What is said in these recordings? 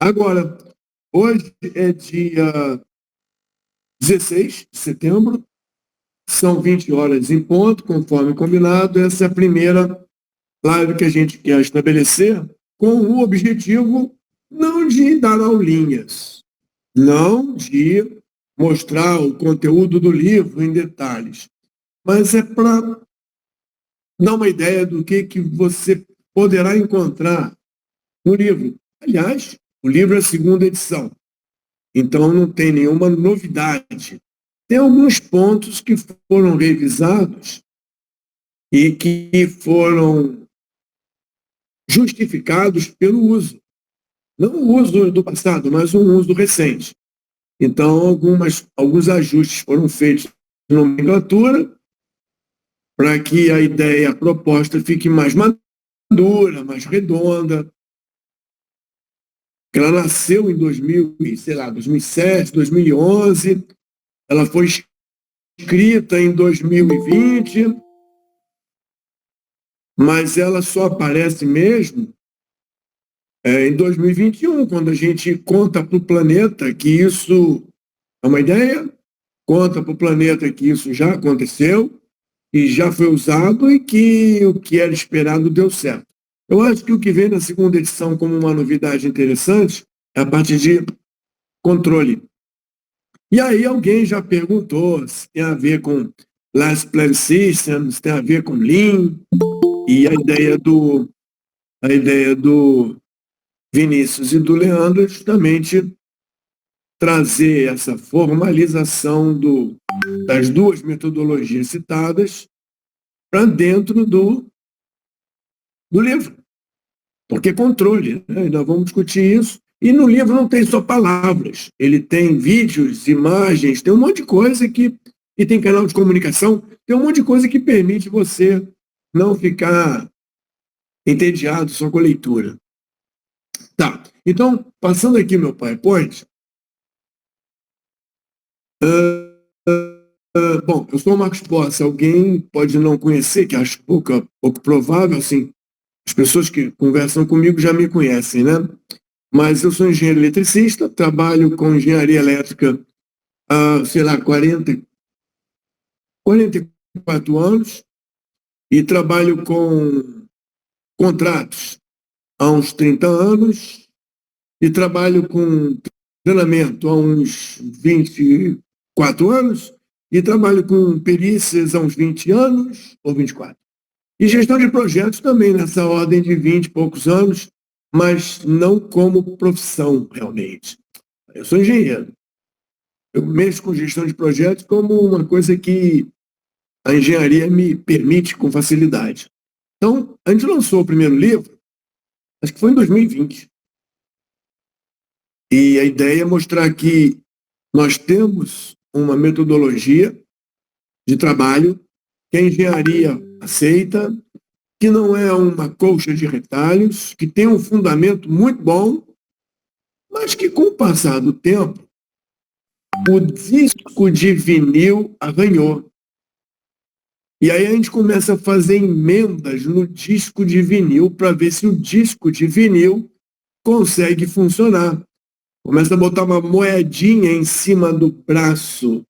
Agora, hoje é dia 16 de setembro, são 20 horas em ponto, conforme combinado. Essa é a primeira live que a gente quer estabelecer com o objetivo não de dar aulinhas, não de mostrar o conteúdo do livro em detalhes, mas é para dar uma ideia do que você poderá encontrar no livro. Aliás, o livro é a segunda edição, então não tem nenhuma novidade. Tem alguns pontos que foram revisados e que foram justificados pelo uso. Não o uso do passado, mas um uso recente. Então, alguns ajustes foram feitos na nomenclatura para que a ideia, a proposta fique mais madura, mais redonda. Ela nasceu em 2007, 2011, ela foi escrita em 2020, mas ela só aparece mesmo em 2021, quando a gente conta para o planeta que isso é uma ideia, conta para o planeta que isso já aconteceu e já foi usado e que o que era esperado deu certo. Eu acho que o que vem na segunda edição como uma novidade interessante é a parte de controle. E aí alguém já perguntou se tem a ver com Last Plan Systems, se tem a ver com Lean, e a ideia do Vinícius e do Leandro é justamente trazer essa formalização das duas metodologias citadas para dentro do livro. Porque controle, né? Nós vamos discutir isso. E no livro não tem só palavras, ele tem vídeos, imagens, tem um monte de coisa e tem canal de comunicação, tem um monte de coisa que permite você não ficar entediado só com a leitura. Tá, então, passando aqui meu PowerPoint, bom, eu sou o Marcos Posse, alguém pode não conhecer, que acho pouco provável, assim, as pessoas que conversam comigo já me conhecem, né? Mas eu sou engenheiro eletricista, trabalho com engenharia elétrica há, sei lá, 44 anos e trabalho com contratos há uns 30 anos e trabalho com treinamento há uns 24 anos e trabalho com perícias há uns 20 anos ou 24. E gestão de projetos também nessa ordem de 20 e poucos anos, mas não como profissão realmente. Eu sou engenheiro. Eu mexo com gestão de projetos como uma coisa que a engenharia me permite com facilidade. Então, a gente lançou o primeiro livro, acho que foi em 2020. E a ideia é mostrar que nós temos uma metodologia de trabalho que a engenharia aceita, que não é uma colcha de retalhos, que tem um fundamento muito bom, mas que com o passar do tempo, o disco de vinil arranhou. E aí a gente começa a fazer emendas no disco de vinil para ver se o disco de vinil consegue funcionar. Começa a botar uma moedinha em cima do braço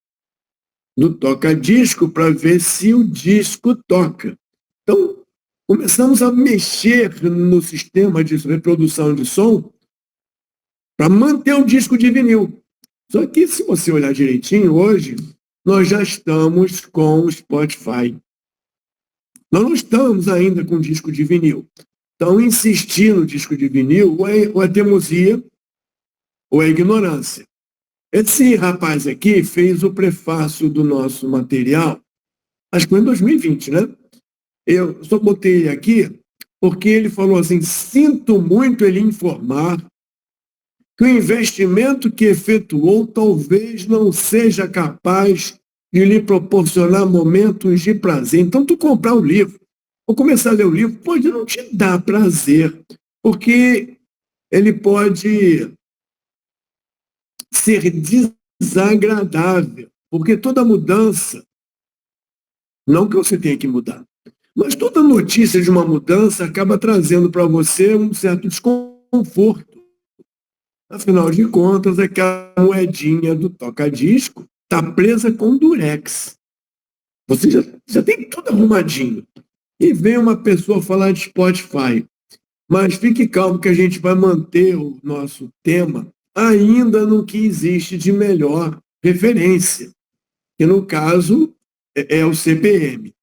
do toca-disco para ver se o disco toca. Então, começamos a mexer no sistema de reprodução de som para manter o disco de vinil. Só que, se você olhar direitinho, hoje, nós já estamos com o Spotify. Nós não estamos ainda com disco de vinil. Então, insistir no disco de vinil ou é teimosia ou é ignorância. Esse rapaz aqui fez o prefácio do nosso material, acho que foi em 2020, né? Eu só botei ele aqui porque ele falou assim: sinto muito ele informar que o investimento que efetuou talvez não seja capaz de lhe proporcionar momentos de prazer. Então, tu comprar o livro, ou começar a ler o livro, pode não te dar prazer, porque ele pode ser desagradável, porque toda mudança, não que você tenha que mudar, mas toda notícia de uma mudança acaba trazendo para você um certo desconforto. Afinal de contas, aquela moedinha do toca-disco está presa com durex. Você já tem tudo arrumadinho. E vem uma pessoa falar de Spotify. Mas fique calmo que a gente vai manter o nosso tema ainda no que existe de melhor referência, que no caso é o CPM.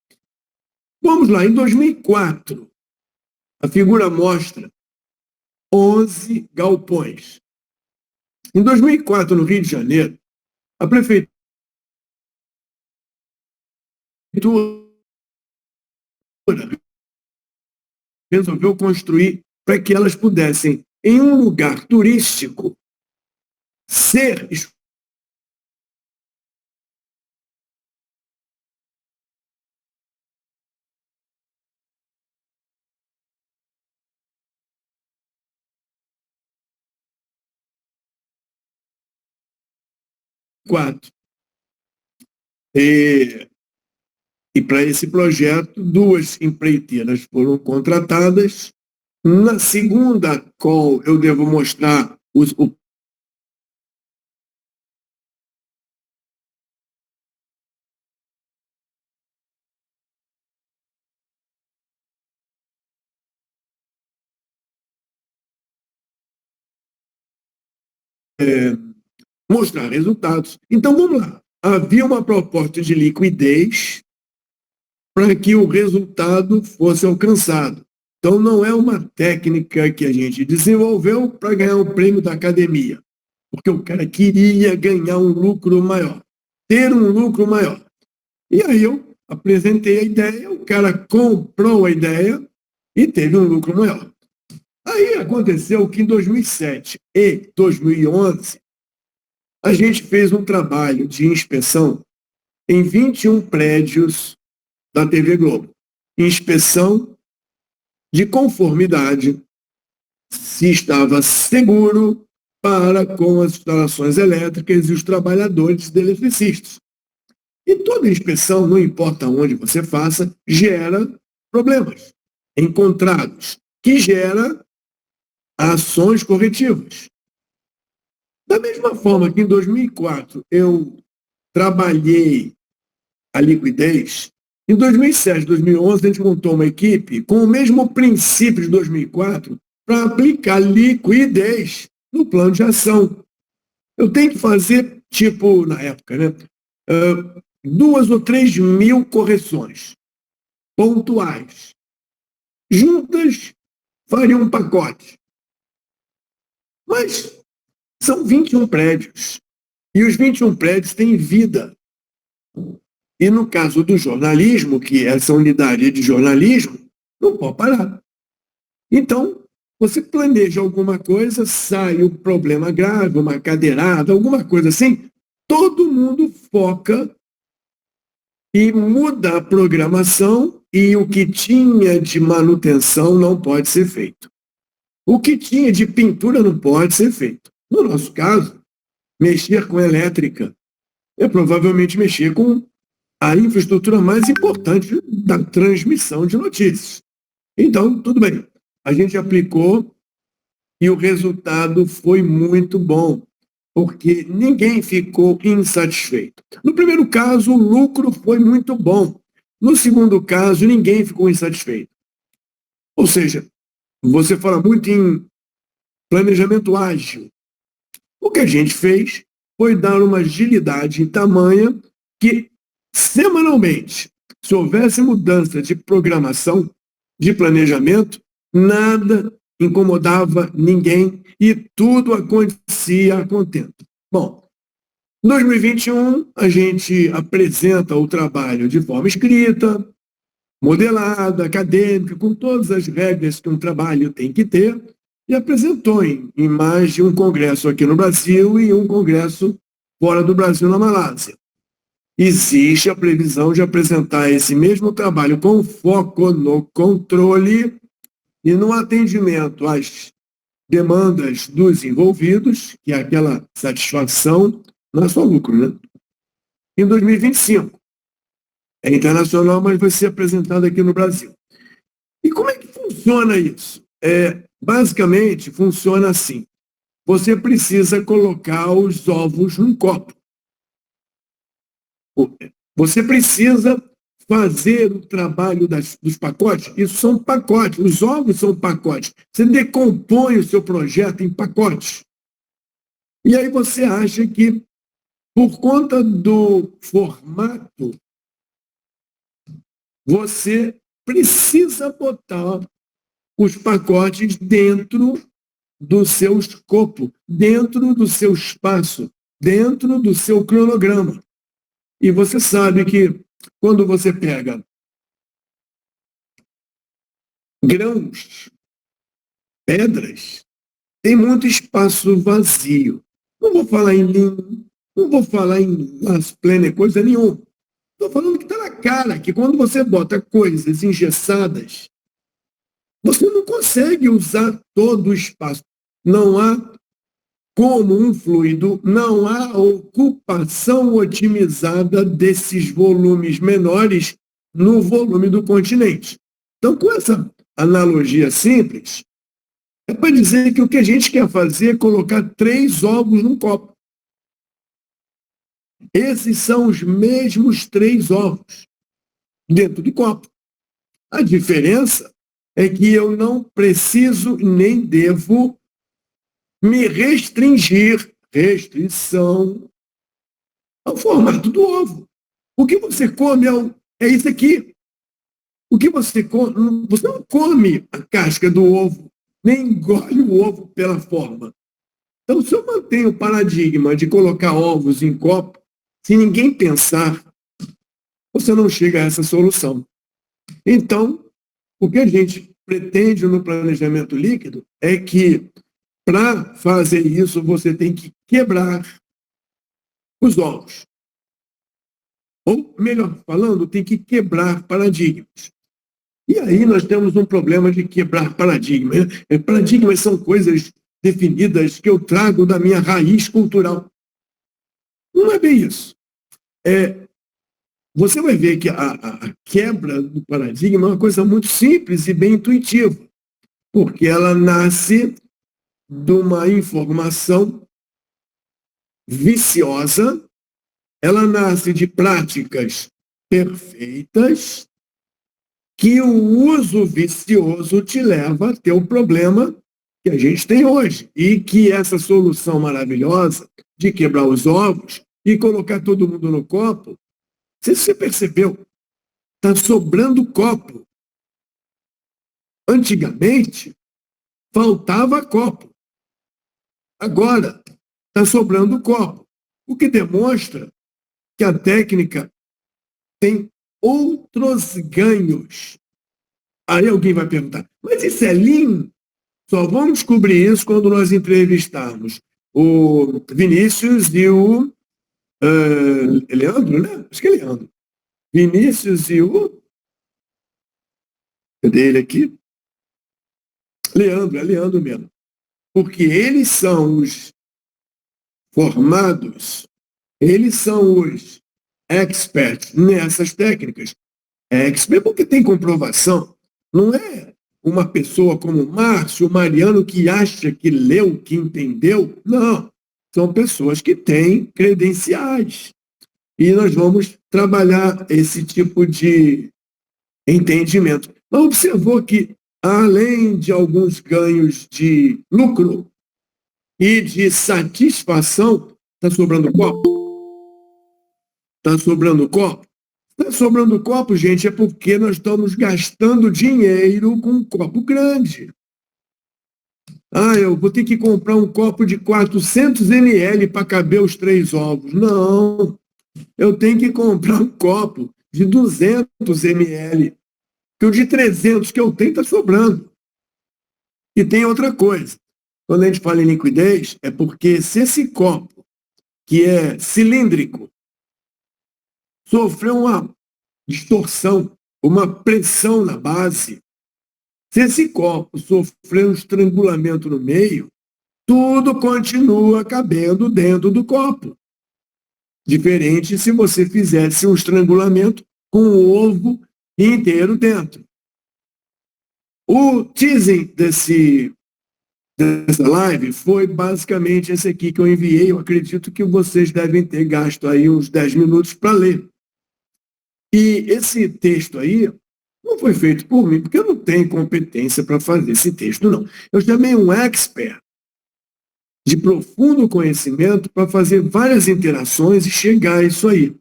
Vamos lá, em 2004, a figura mostra 11 galpões. Em 2004, no Rio de Janeiro, a prefeitura resolveu construir para que elas pudessem, em um lugar turístico, ser quatro. E para esse projeto, 2 empreiteiras foram contratadas. Na segunda call, eu devo mostrar o mostrar resultados. Então, vamos lá. Havia uma proposta de liquidez para que o resultado fosse alcançado. Então, não é uma técnica que a gente desenvolveu para ganhar o prêmio da academia, porque o cara queria ganhar um lucro maior, ter um lucro maior. E aí eu apresentei a ideia, o cara comprou a ideia e teve um lucro maior. Aí aconteceu que em 2007 e 2011, a gente fez um trabalho de inspeção em 21 prédios da TV Globo. Inspeção de conformidade, se estava seguro para com as instalações elétricas e os trabalhadores de eletricistas. E toda inspeção, não importa onde você faça, gera problemas encontrados, que gera ações corretivas. Da mesma forma que em 2004 eu trabalhei a liquidez, em 2007, 2011 a gente montou uma equipe com o mesmo princípio de 2004 para aplicar liquidez no plano de ação. Eu tenho que fazer, tipo, na época, né, 2 ou 3 mil correções pontuais. Juntas, fariam um pacote. Mas são 21 prédios. E os 21 prédios têm vida. E no caso do jornalismo, que é essa unidade de jornalismo, não pode parar. Então, você planeja alguma coisa, sai um problema grave, uma cadeirada, alguma coisa assim, todo mundo foca e muda a programação e o que tinha de manutenção não pode ser feito. O que tinha de pintura não pode ser feito. No nosso caso, mexer com elétrica é provavelmente mexer com a infraestrutura mais importante da transmissão de notícias. Então, tudo bem. A gente aplicou e o resultado foi muito bom, porque ninguém ficou insatisfeito. No primeiro caso, o lucro foi muito bom. No segundo caso, ninguém ficou insatisfeito. Ou seja, você fala muito em planejamento ágil. O que a gente fez foi dar uma agilidade tamanha que, semanalmente, se houvesse mudança de programação, de planejamento, nada incomodava ninguém e tudo acontecia a contento. Bom, em 2021, a gente apresenta o trabalho de forma escrita, modelada, acadêmica, com todas as regras que um trabalho tem que ter, e apresentou em mais de um congresso aqui no Brasil e um congresso fora do Brasil, na Malásia. Existe a previsão de apresentar esse mesmo trabalho com foco no controle e no atendimento às demandas dos envolvidos, que é aquela satisfação, não é só lucro, né? Em 2025. É internacional, mas vai ser apresentado aqui no Brasil. E como é que funciona isso? Basicamente, funciona assim. você precisa colocar os ovos num copo. Você precisa fazer o trabalho dos pacotes. Isso são pacotes, os ovos são pacotes. Você decompõe o seu projeto em pacotes. E aí você acha que, por conta do formato, você precisa botar os pacotes dentro do seu escopo, dentro do seu espaço, dentro do seu cronograma. E você sabe que quando você pega grãos, pedras, tem muito espaço vazio. Não vou falar em linho, não vou falar em las plena, coisa nenhuma. Estou falando que está na cara que quando você bota coisas engessadas, você não consegue usar todo o espaço. Não há como um fluido, não há ocupação otimizada desses volumes menores no volume do continente. Então, com essa analogia simples, é para dizer que o que a gente quer fazer é colocar 3 ovos num copo. Esses são os mesmos 3 ovos dentro do copo. A diferença é que eu não preciso nem devo me restringir, restrição, ao formato do ovo. O que você come é isso aqui. O que você come, você não come a casca do ovo, nem engole o ovo pela forma. Então, se eu mantenho o paradigma de colocar ovos em copo, se ninguém pensar, você não chega a essa solução. Então, o que a gente pretende no planejamento líquido é que, para fazer isso, você tem que quebrar os ovos. Ou, melhor falando, tem que quebrar paradigmas. E aí nós temos um problema de quebrar paradigmas. Paradigmas são coisas definidas que eu trago da minha raiz cultural. Não é bem isso. Você vai ver que a quebra do paradigma é uma coisa muito simples e bem intuitiva, porque ela nasce de uma informação viciosa, ela nasce de práticas perfeitas, que o uso vicioso te leva a ter o problema que a gente tem hoje. E que essa solução maravilhosa de quebrar os ovos e colocar todo mundo no copo, se você percebeu, está sobrando copo. Antigamente, faltava copo. Agora, está sobrando copo. O que demonstra que a técnica tem outros ganhos. Aí alguém vai perguntar, mas isso é Lean? Só vamos descobrir isso quando nós entrevistarmos o Vinícius e o Leandro, né? Acho que é Leandro. Vinícius e o... Cadê ele aqui? Leandro, é Leandro mesmo. Porque eles são os formados, eles são os experts nessas técnicas. Expert porque tem comprovação. Não é uma pessoa como Márcio Mariano que acha que leu, que entendeu. Não. São pessoas que têm credenciais. E nós vamos trabalhar esse tipo de entendimento. Mas observou que, além de alguns ganhos de lucro e de satisfação, está sobrando copo? Está sobrando copo? Está sobrando copo, gente, é porque nós estamos gastando dinheiro com um copo grande. Eu vou ter que comprar um copo de 400 ml para caber os 3 ovos. Não, eu tenho que comprar um copo de 200 ml, que o de 300 que eu tenho está sobrando. E tem outra coisa. Quando a gente fala em liquidez, é porque se esse copo, que é cilíndrico, sofreu uma distorção, uma pressão na base, se esse copo sofrer um estrangulamento no meio, tudo continua cabendo dentro do copo. Diferente se você fizesse um estrangulamento com o ovo inteiro dentro. O teasing desse dessa live foi basicamente esse aqui que eu enviei. Eu acredito que vocês devem ter gasto aí uns 10 minutos para ler. E esse texto aí não foi feito por mim, porque eu não tenho competência para fazer esse texto, não. Eu chamei um expert de profundo conhecimento para fazer várias interações e chegar a isso aí.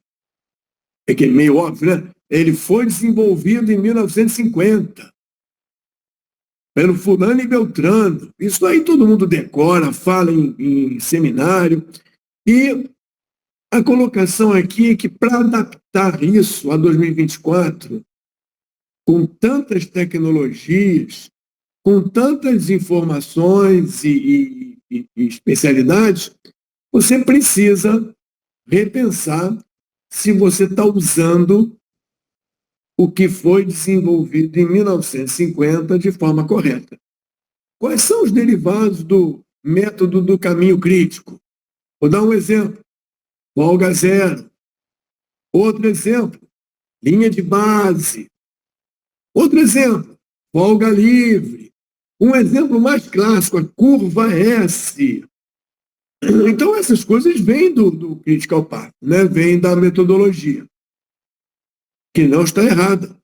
É que é meio óbvio, né? Ele foi desenvolvido em 1950 pelo fulano e Beltrano. Isso aí todo mundo decora, fala em seminário. E a colocação aqui é que para adaptar isso a 2024, com tantas tecnologias, com tantas informações e especialidades, você precisa repensar se você está usando o que foi desenvolvido em 1950 de forma correta. Quais são os derivados do método do caminho crítico? Vou dar um exemplo. Folga zero. Outro exemplo, linha de base. Outro exemplo, folga livre. Um exemplo mais clássico, a curva S. Então, essas coisas vêm do Critical Path, né? Vêm da metodologia, que não está errada.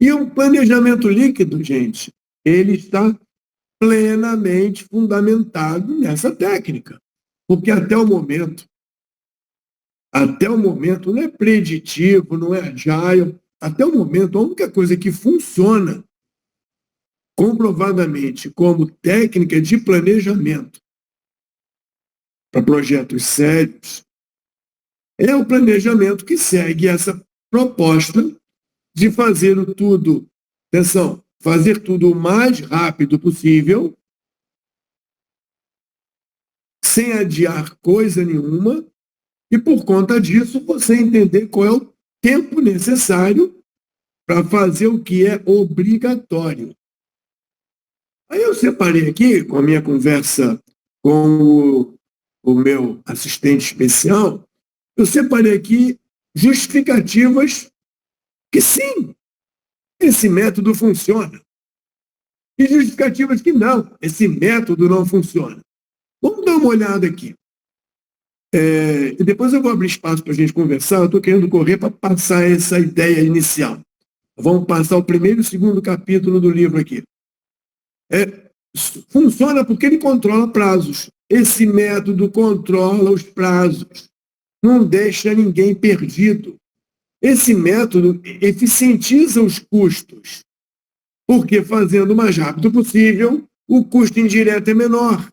E o planejamento líquido, gente, ele está plenamente fundamentado nessa técnica. Porque até o momento, não é preditivo, não é agile, até o momento, a única coisa que funciona comprovadamente como técnica de planejamento para projetos sérios é o planejamento que segue essa proposta de fazer tudo, atenção, fazer tudo o mais rápido possível, sem adiar coisa nenhuma, e por conta disso você entender qual é o tempo necessário para fazer o que é obrigatório. Aí eu separei aqui, com a minha conversa com o meu assistente especial, eu separei aqui justificativas que sim, esse método funciona. E justificativas que não, esse método não funciona. Vamos dar uma olhada aqui. E depois eu vou abrir espaço para a gente conversar. Eu estou querendo correr para passar essa ideia inicial. Vamos passar o primeiro e o segundo capítulo do livro aqui. Funciona porque ele controla prazos. Esse método controla os prazos. Não deixa ninguém perdido. Esse método eficientiza os custos, porque fazendo o mais rápido possível, o custo indireto é menor.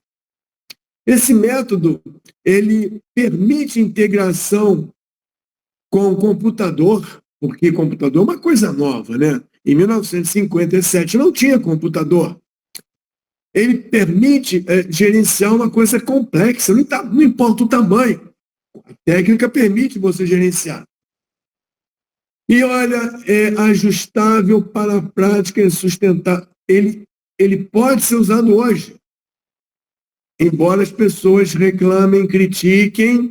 Esse método, ele permite integração com o computador, porque computador é uma coisa nova, né? Em 1957 não tinha computador. Ele permite gerenciar uma coisa complexa, não importa o tamanho. A técnica permite você gerenciar. E olha, é ajustável para a prática e sustentável. Ele pode ser usado hoje. Embora as pessoas reclamem, critiquem,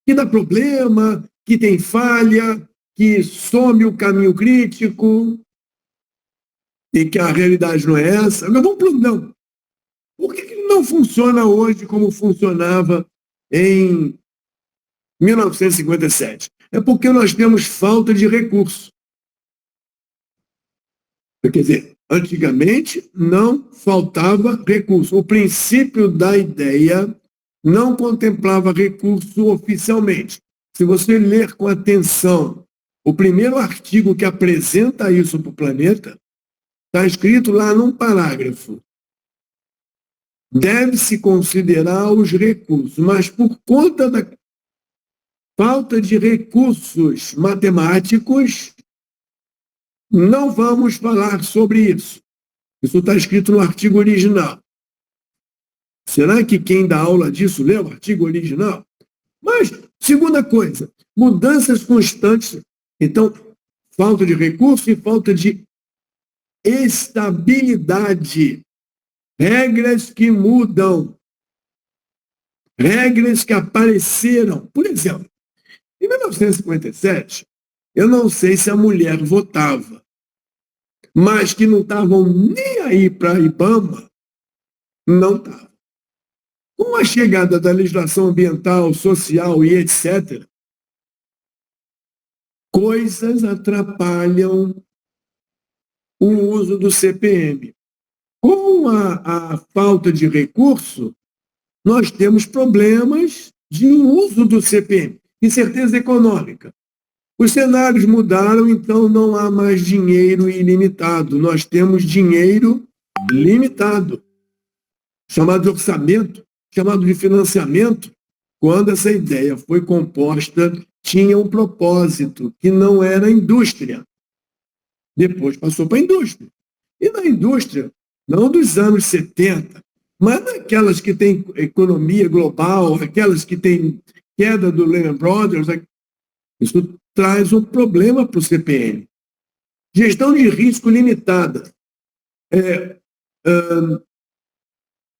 que dá problema, que tem falha, que some o caminho crítico, e que a realidade não é essa. Agora vamos para o não. Por que não funciona hoje como funcionava em 1957? É porque nós temos falta de recurso. Quer dizer, antigamente não faltava recurso. O princípio da ideia não contemplava recurso oficialmente. Se você ler com atenção o primeiro artigo que apresenta isso para o planeta, está escrito lá num parágrafo. Deve-se considerar os recursos, mas por conta da falta de recursos matemáticos, não vamos falar sobre isso. Isso está escrito no artigo original. Será que quem dá aula disso lê o artigo original? Mas, segunda coisa, mudanças constantes. Então, falta de recurso e falta de estabilidade. Regras que mudam. Regras que apareceram. Por exemplo, em 1957, eu não sei se a mulher votava, mas que não estavam nem aí para a IBAMA, não estava. Com a chegada da legislação ambiental, social e etc., coisas atrapalham o uso do CPM. Com a falta de recurso, nós temos problemas de uso do CPM, incerteza econômica. Os cenários mudaram, então não há mais dinheiro ilimitado. Nós temos dinheiro limitado, chamado de orçamento, chamado de financiamento. Quando essa ideia foi composta, tinha um propósito, que não era a indústria. Depois passou para a indústria. E na indústria, não dos anos 70, mas naquelas que têm economia global, aquelas que têm queda do Lehman Brothers, isso traz um problema para o CPM. Gestão de risco limitada.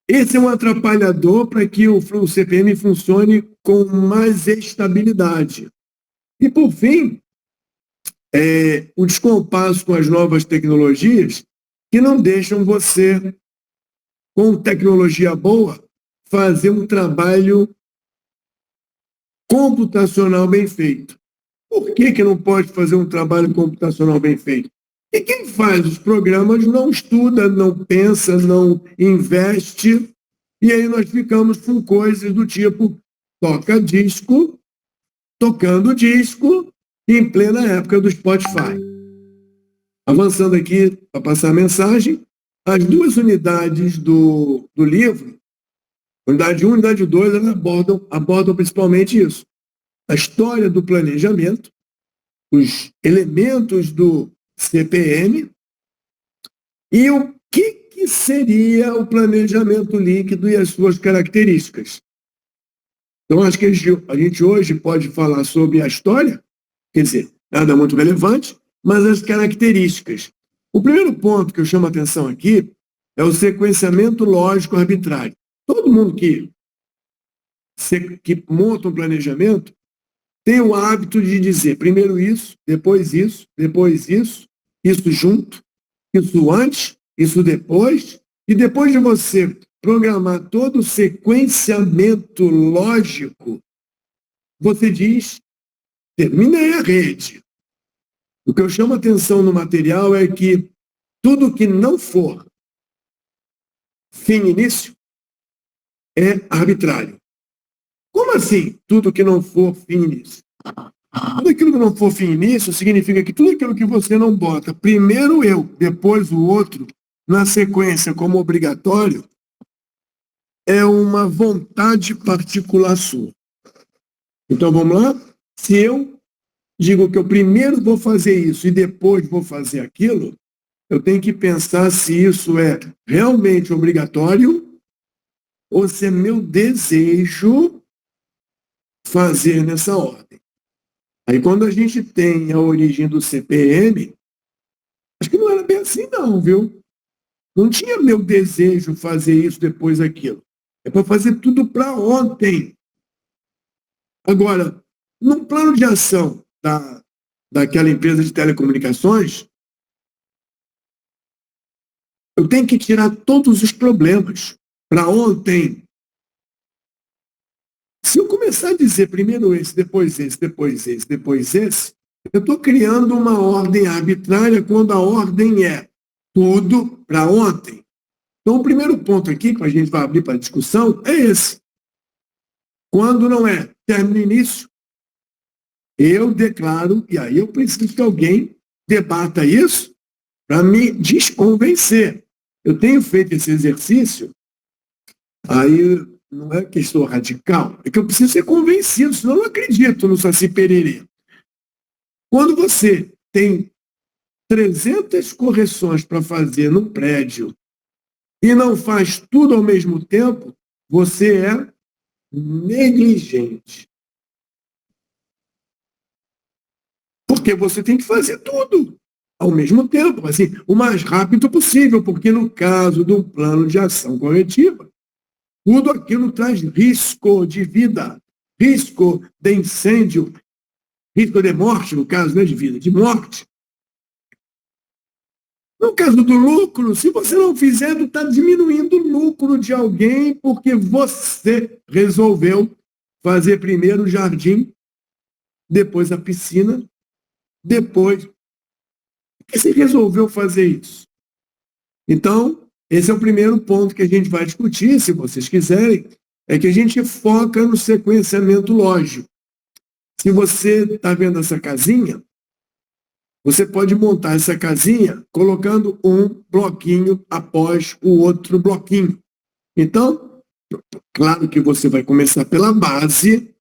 Esse é um atrapalhador para que o CPM funcione com mais estabilidade. E, por fim, o descompasso com as novas tecnologias que não deixam você, com tecnologia boa, fazer um trabalho computacional bem feito. Por que não pode fazer um trabalho computacional bem feito? E quem faz os programas não estuda, não pensa, não investe, e aí nós ficamos com coisas do tipo toca disco, tocando disco, em plena época do Spotify. Avançando aqui para passar a mensagem, as duas unidades do livro, unidade 1 e unidade 2, elas abordam principalmente isso. A história do planejamento, os elementos do CPM e o que seria o planejamento líquido e as suas características. Então, acho que a gente hoje pode falar sobre a história, quer dizer, nada muito relevante, mas as características. O primeiro ponto que eu chamo a atenção aqui é o sequenciamento lógico arbitrário. Todo mundo que monta um planejamento tem o hábito de dizer primeiro isso, depois isso, depois isso junto, isso antes, isso depois, e depois de você programar todo o sequenciamento lógico, você diz, terminei a rede. O que eu chamo a atenção no material é que tudo que não for fim e início é arbitrário. Como assim, tudo que não for fim e início? Tudo aquilo que não for fim e início significa que tudo aquilo que você não bota, primeiro eu, depois o outro, na sequência como obrigatório, é uma vontade particular sua. Então vamos lá? Se eu digo que eu primeiro vou fazer isso e depois vou fazer aquilo, eu tenho que pensar se isso é realmente obrigatório ou se é meu desejo fazer nessa ordem. Aí quando a gente tem a origem do CPM, acho que não era bem assim não, viu? Não tinha meu desejo fazer isso, depois aquilo. É para fazer tudo para ontem. Agora, num plano de ação daquela empresa de telecomunicações, eu tenho que tirar todos os problemas para ontem. Se eu começar a dizer primeiro esse, depois esse, depois esse, depois esse, eu estou criando uma ordem arbitrária quando a ordem é tudo para ontem. Então, o primeiro ponto aqui que a gente vai abrir para a discussão é esse. Quando não é término e início, eu declaro, e aí eu preciso que alguém debata isso para me desconvencer. Eu tenho feito esse exercício, aí não é que estou radical, é que eu preciso ser convencido, senão eu não acredito no Saci Pererê. Quando você tem 300 correções para fazer num prédio e não faz tudo ao mesmo tempo, você é negligente. Porque você tem que fazer tudo ao mesmo tempo, assim, o mais rápido possível, porque no caso de um plano de ação coletiva, tudo aquilo traz risco de vida, risco de incêndio, risco de morte, no caso, não é de vida, de morte. No caso do lucro, se você não fizer, está diminuindo o lucro de alguém porque você resolveu fazer primeiro o jardim, depois a piscina, depois. Porque você resolveu fazer isso. Então, esse é o primeiro ponto que a gente vai discutir, se vocês quiserem, é que a gente foca no sequenciamento lógico. Se você está vendo essa casinha, você pode montar essa casinha colocando um bloquinho após o outro bloquinho. Então, claro que você vai começar pela base,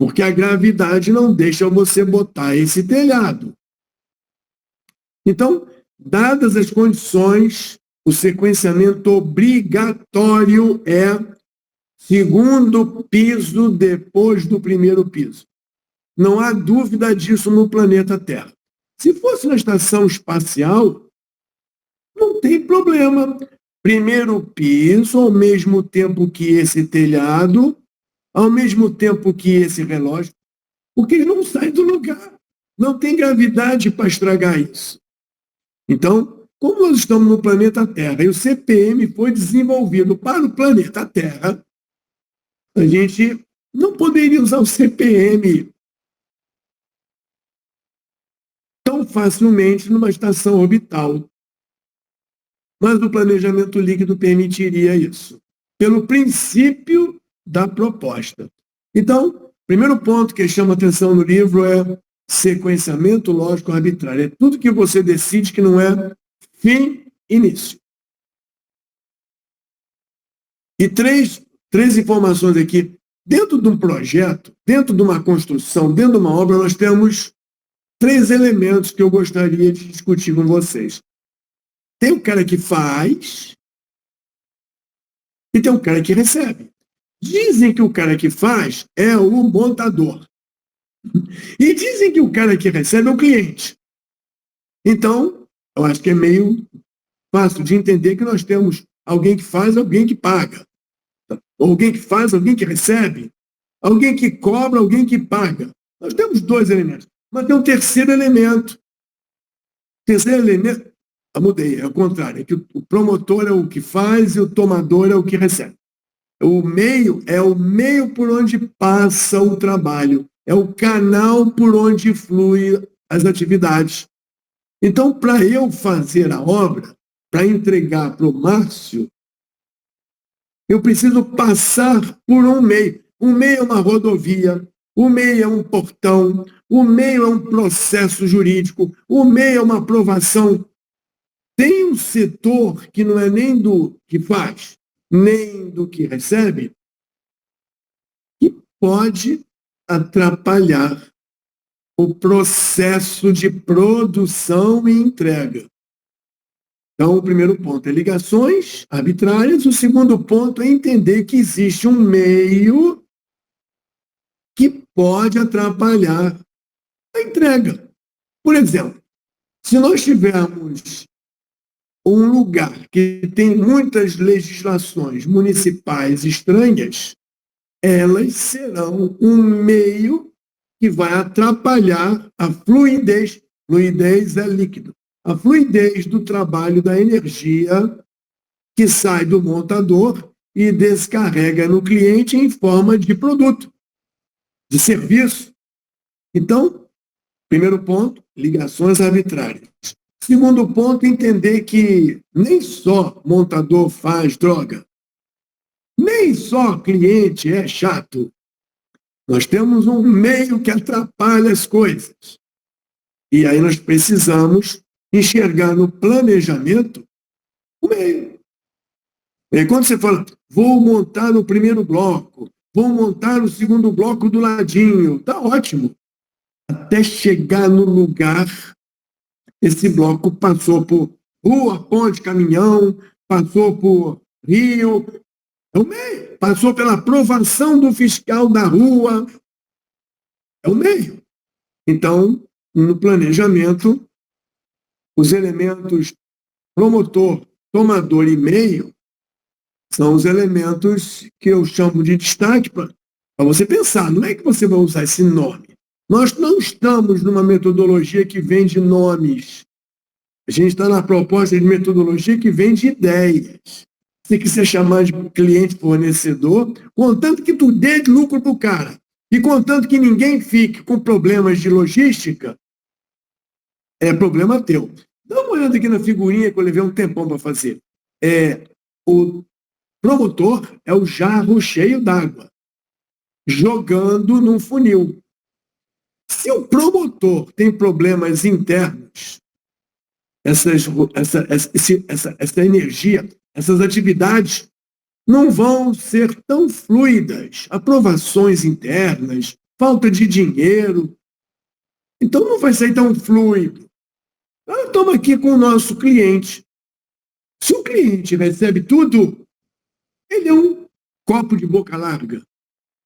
porque a gravidade não deixa você botar esse telhado. Então, dadas as condições, o sequenciamento obrigatório é segundo piso depois do primeiro piso. Não há dúvida disso no planeta Terra. Se fosse na estação espacial, não tem problema. Primeiro piso, ao mesmo tempo que esse telhado, ao mesmo tempo que esse relógio, porque ele não sai do lugar. Não tem gravidade para estragar isso. Então, como nós estamos no planeta Terra e o CPM foi desenvolvido para o planeta Terra, a gente não poderia usar o CPM tão facilmente numa estação orbital. Mas o planejamento líquido permitiria isso, pelo princípio da proposta. Então, primeiro ponto que chama atenção no livro é sequenciamento lógico arbitrário. É tudo que você decide que não é fim, início. E três informações aqui. Dentro de um projeto, dentro de uma construção, dentro de uma obra, nós temos 3 elementos que eu gostaria de discutir com vocês. Tem o cara que faz e tem o cara que recebe. Dizem que o cara que faz é o montador. E dizem que o cara que recebe é o cliente. Então, eu acho que é meio fácil de entender que nós temos alguém que faz, alguém que paga. Alguém que faz, alguém que recebe. Alguém que cobra, alguém que paga. Nós temos 2 elementos. Mas tem um terceiro elemento. O terceiro elemento, eu mudei, é o contrário. É que o promotor é o que faz e o tomador é o que recebe. O meio é o meio por onde passa o trabalho. É o canal por onde flui as atividades. Então, para eu fazer a obra, para entregar para o Márcio, eu preciso passar por um meio. O meio é uma rodovia, o meio é um portão, o meio é um processo jurídico, o meio é uma aprovação. Tem um setor que não é nem do que faz, nem do que recebe, que pode atrapalhar o processo de produção e entrega. Então, o primeiro ponto é ligações arbitrárias. O segundo ponto é entender que existe um meio que pode atrapalhar a entrega. Por exemplo, se nós tivermos um lugar que tem muitas legislações municipais estranhas, elas serão um meio que vai atrapalhar a fluidez. Fluidez é líquido. A fluidez do trabalho da energia que sai do montador e descarrega no cliente em forma de produto, de serviço. Então, primeiro ponto, ligações arbitrárias. Segundo ponto, entender que nem só montador faz droga, nem só cliente é chato. Nós temos um meio que atrapalha as coisas. E aí nós precisamos enxergar no planejamento o meio. E quando você fala, vou montar o primeiro bloco, vou montar o segundo bloco do ladinho, tá ótimo. Até chegar no lugar, esse bloco passou por rua, ponte, caminhão, passou por rio, é o meio. Passou pela aprovação do fiscal da rua, é o meio. Então, no planejamento, os elementos promotor, tomador e meio são os elementos que eu chamo de destaque para você pensar. Não é que você vai usar esse nome. Nós não estamos numa metodologia que vende nomes. A gente está na proposta de metodologia que vem de ideias. Se quiser chamar de cliente fornecedor, contanto que tu dê lucro para o cara e contanto que ninguém fique com problemas de logística, é problema teu. Dá uma olhada aqui na figurinha que eu levei um tempão para fazer. O promotor é o jarro cheio d'água, jogando num funil. Se o promotor tem problemas internos, essa energia, essas atividades não vão ser tão fluidas. Aprovações internas, falta de dinheiro. Então não vai sair tão fluido. Estamos aqui com o nosso cliente. Se o cliente recebe tudo, ele é um copo de boca larga.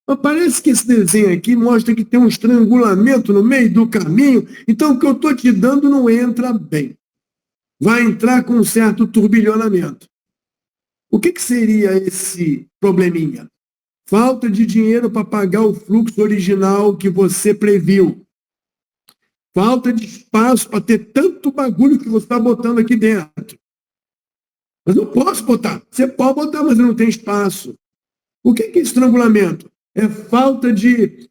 Mas parece que esse desenho aqui mostra que tem um estrangulamento no meio do caminho, então o que eu estou te dando não entra bem. Vai entrar com um certo turbilhonamento. O que seria esse probleminha? Falta de dinheiro para pagar o fluxo original que você previu. Falta de espaço para ter tanto bagulho que você está botando aqui dentro. Mas eu posso botar. Você pode botar, mas não tem espaço. O que é estrangulamento? É falta de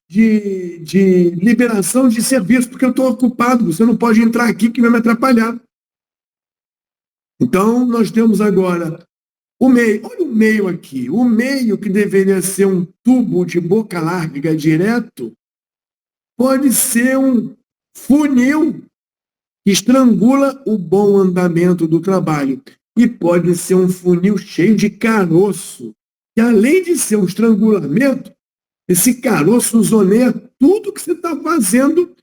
liberação de serviço, porque eu estou ocupado. Você não pode entrar aqui que vai me atrapalhar. Então, nós temos agora o meio. Olha o meio aqui. O meio, que deveria ser um tubo de boca larga direto, pode ser um funil que estrangula o bom andamento do trabalho. E pode ser um funil cheio de caroço. E além de ser um estrangulamento, esse caroço zoneia tudo que você está fazendo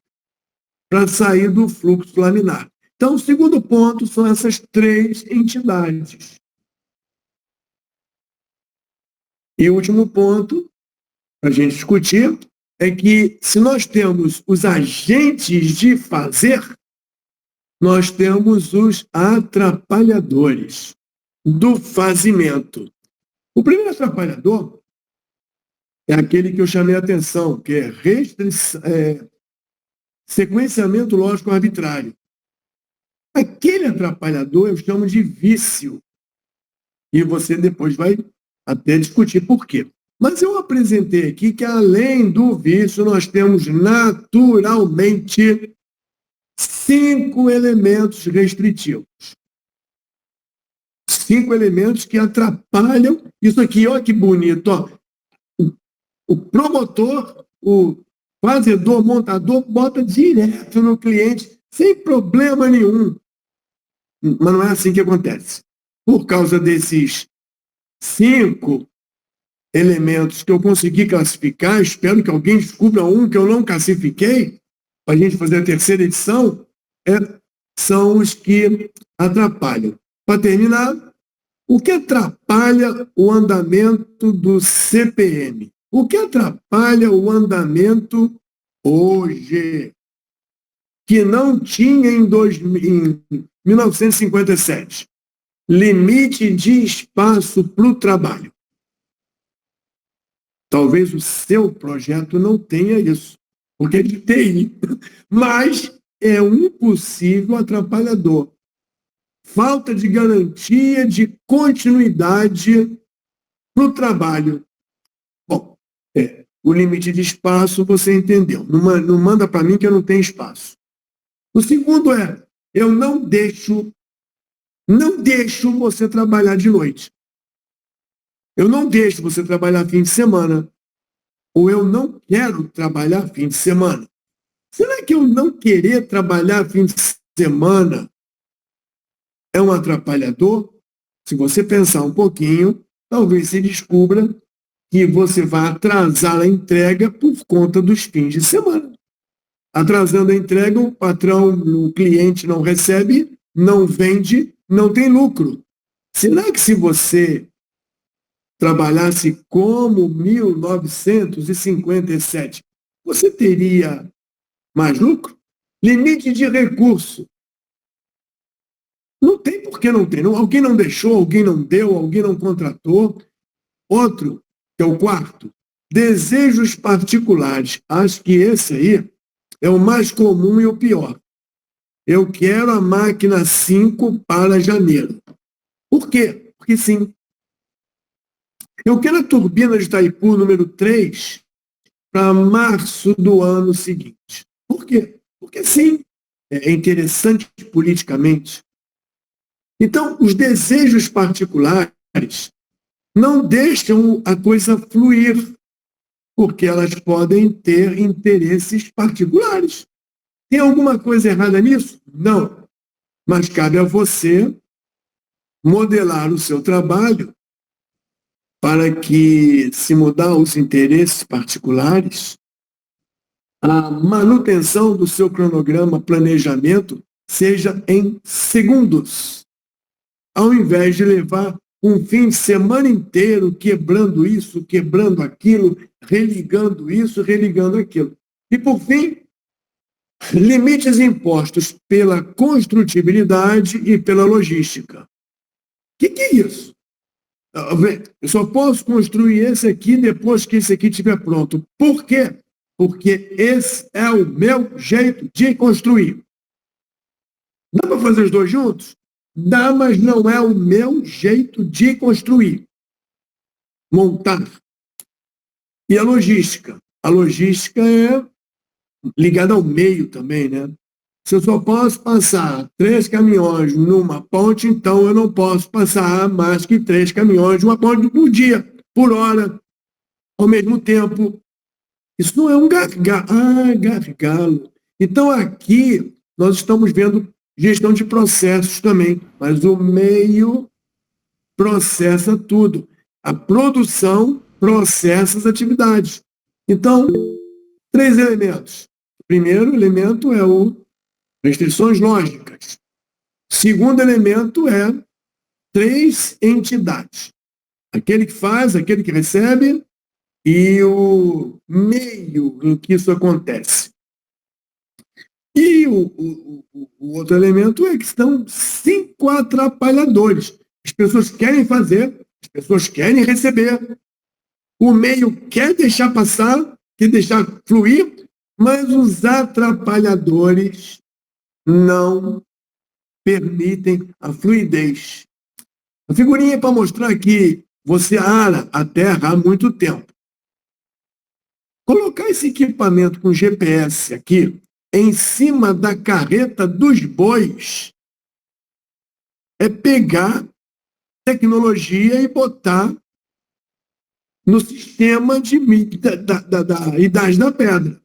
para sair do fluxo laminar. Então, o segundo ponto são essas três entidades. E o último ponto, para a gente discutir, é que se nós temos os agentes de fazer, nós temos os atrapalhadores do fazimento. O primeiro atrapalhador é aquele que eu chamei a atenção, que é sequenciamento lógico arbitrário. Aquele atrapalhador eu chamo de vício. E você depois vai até discutir por quê. Mas eu apresentei aqui que, além do vício, nós temos naturalmente 5 elementos restritivos. 5 elementos que atrapalham isso aqui. Olha que bonito. Ó. O promotor, o fazedor, montador, bota direto no cliente, sem problema nenhum. Mas não é assim que acontece. Por causa desses 5 elementos que eu consegui classificar, espero que alguém descubra um que eu não classifiquei, para a gente fazer a terceira edição, são os que atrapalham. Para terminar, o que atrapalha o andamento do CPM? O que atrapalha o andamento hoje? Que não tinha em 1957. Limite de espaço para o trabalho. Talvez o seu projeto não tenha isso, porque é de TI, mas é um possível atrapalhador. Falta de garantia de continuidade para o trabalho. Bom, o limite de espaço você entendeu. Não manda para mim que eu não tenho espaço. O segundo eu não deixo você trabalhar de noite. Eu não deixo você trabalhar fim de semana. Ou eu não quero trabalhar fim de semana. Será que eu não querer trabalhar fim de semana é um atrapalhador? Se você pensar um pouquinho, talvez você descubra que você vai atrasar a entrega por conta dos fins de semana. Atrasando a entrega, o patrão, o cliente não recebe, não vende, não tem lucro. Será que se você trabalhasse como 1957, você teria mais lucro? Limite de recurso. Não tem porque não tem. Alguém não deixou, alguém não deu, alguém não contratou. Outro, que é o quarto, desejos particulares. Acho que esse aí é o mais comum e o pior. eu quero a máquina 5 para janeiro. Por quê? Porque sim. Eu quero a turbina de Itaipu número 3 para março do ano seguinte. Por quê? Porque sim, é interessante politicamente. Então, os desejos particulares não deixam a coisa fluir, porque elas podem ter interesses particulares. Tem alguma coisa errada nisso? Não. Mas cabe a você modelar o seu trabalho para que, se mudar os interesses particulares, a manutenção do seu cronograma, planejamento, seja em segundos, ao invés de levar um fim de semana inteiro quebrando isso, quebrando aquilo, religando isso, religando aquilo. E, por fim, limites impostos pela construtibilidade e pela logística. O que é isso? Eu só posso construir esse aqui depois que esse aqui estiver pronto. Por quê? Porque esse é o meu jeito de construir. Dá para fazer os dois juntos? Dá, mas não é o meu jeito de construir. Montar. E a logística? A logística é ligada ao meio também, né? Se eu só posso passar 3 caminhões numa ponte, então eu não posso passar mais que 3 caminhões numa ponte por dia, por hora, ao mesmo tempo. Isso não é um gargalo. Então, aqui, nós estamos vendo gestão de processos também, mas o meio processa tudo. A produção processa as atividades. Então, 3 elementos. O primeiro elemento é o restrições lógicas. Segundo elemento é 3 entidades. Aquele que faz, aquele que recebe e o meio em que isso acontece. E o outro elemento é que estão 5 atrapalhadores. As pessoas querem fazer, as pessoas querem receber, o meio quer deixar passar, quer deixar fluir, mas os atrapalhadores não permitem a fluidez. A figurinha é para mostrar que você ara a terra há muito tempo. Colocar esse equipamento com GPS aqui em cima da carreta dos bois é pegar tecnologia e botar no sistema da Idade da Pedra.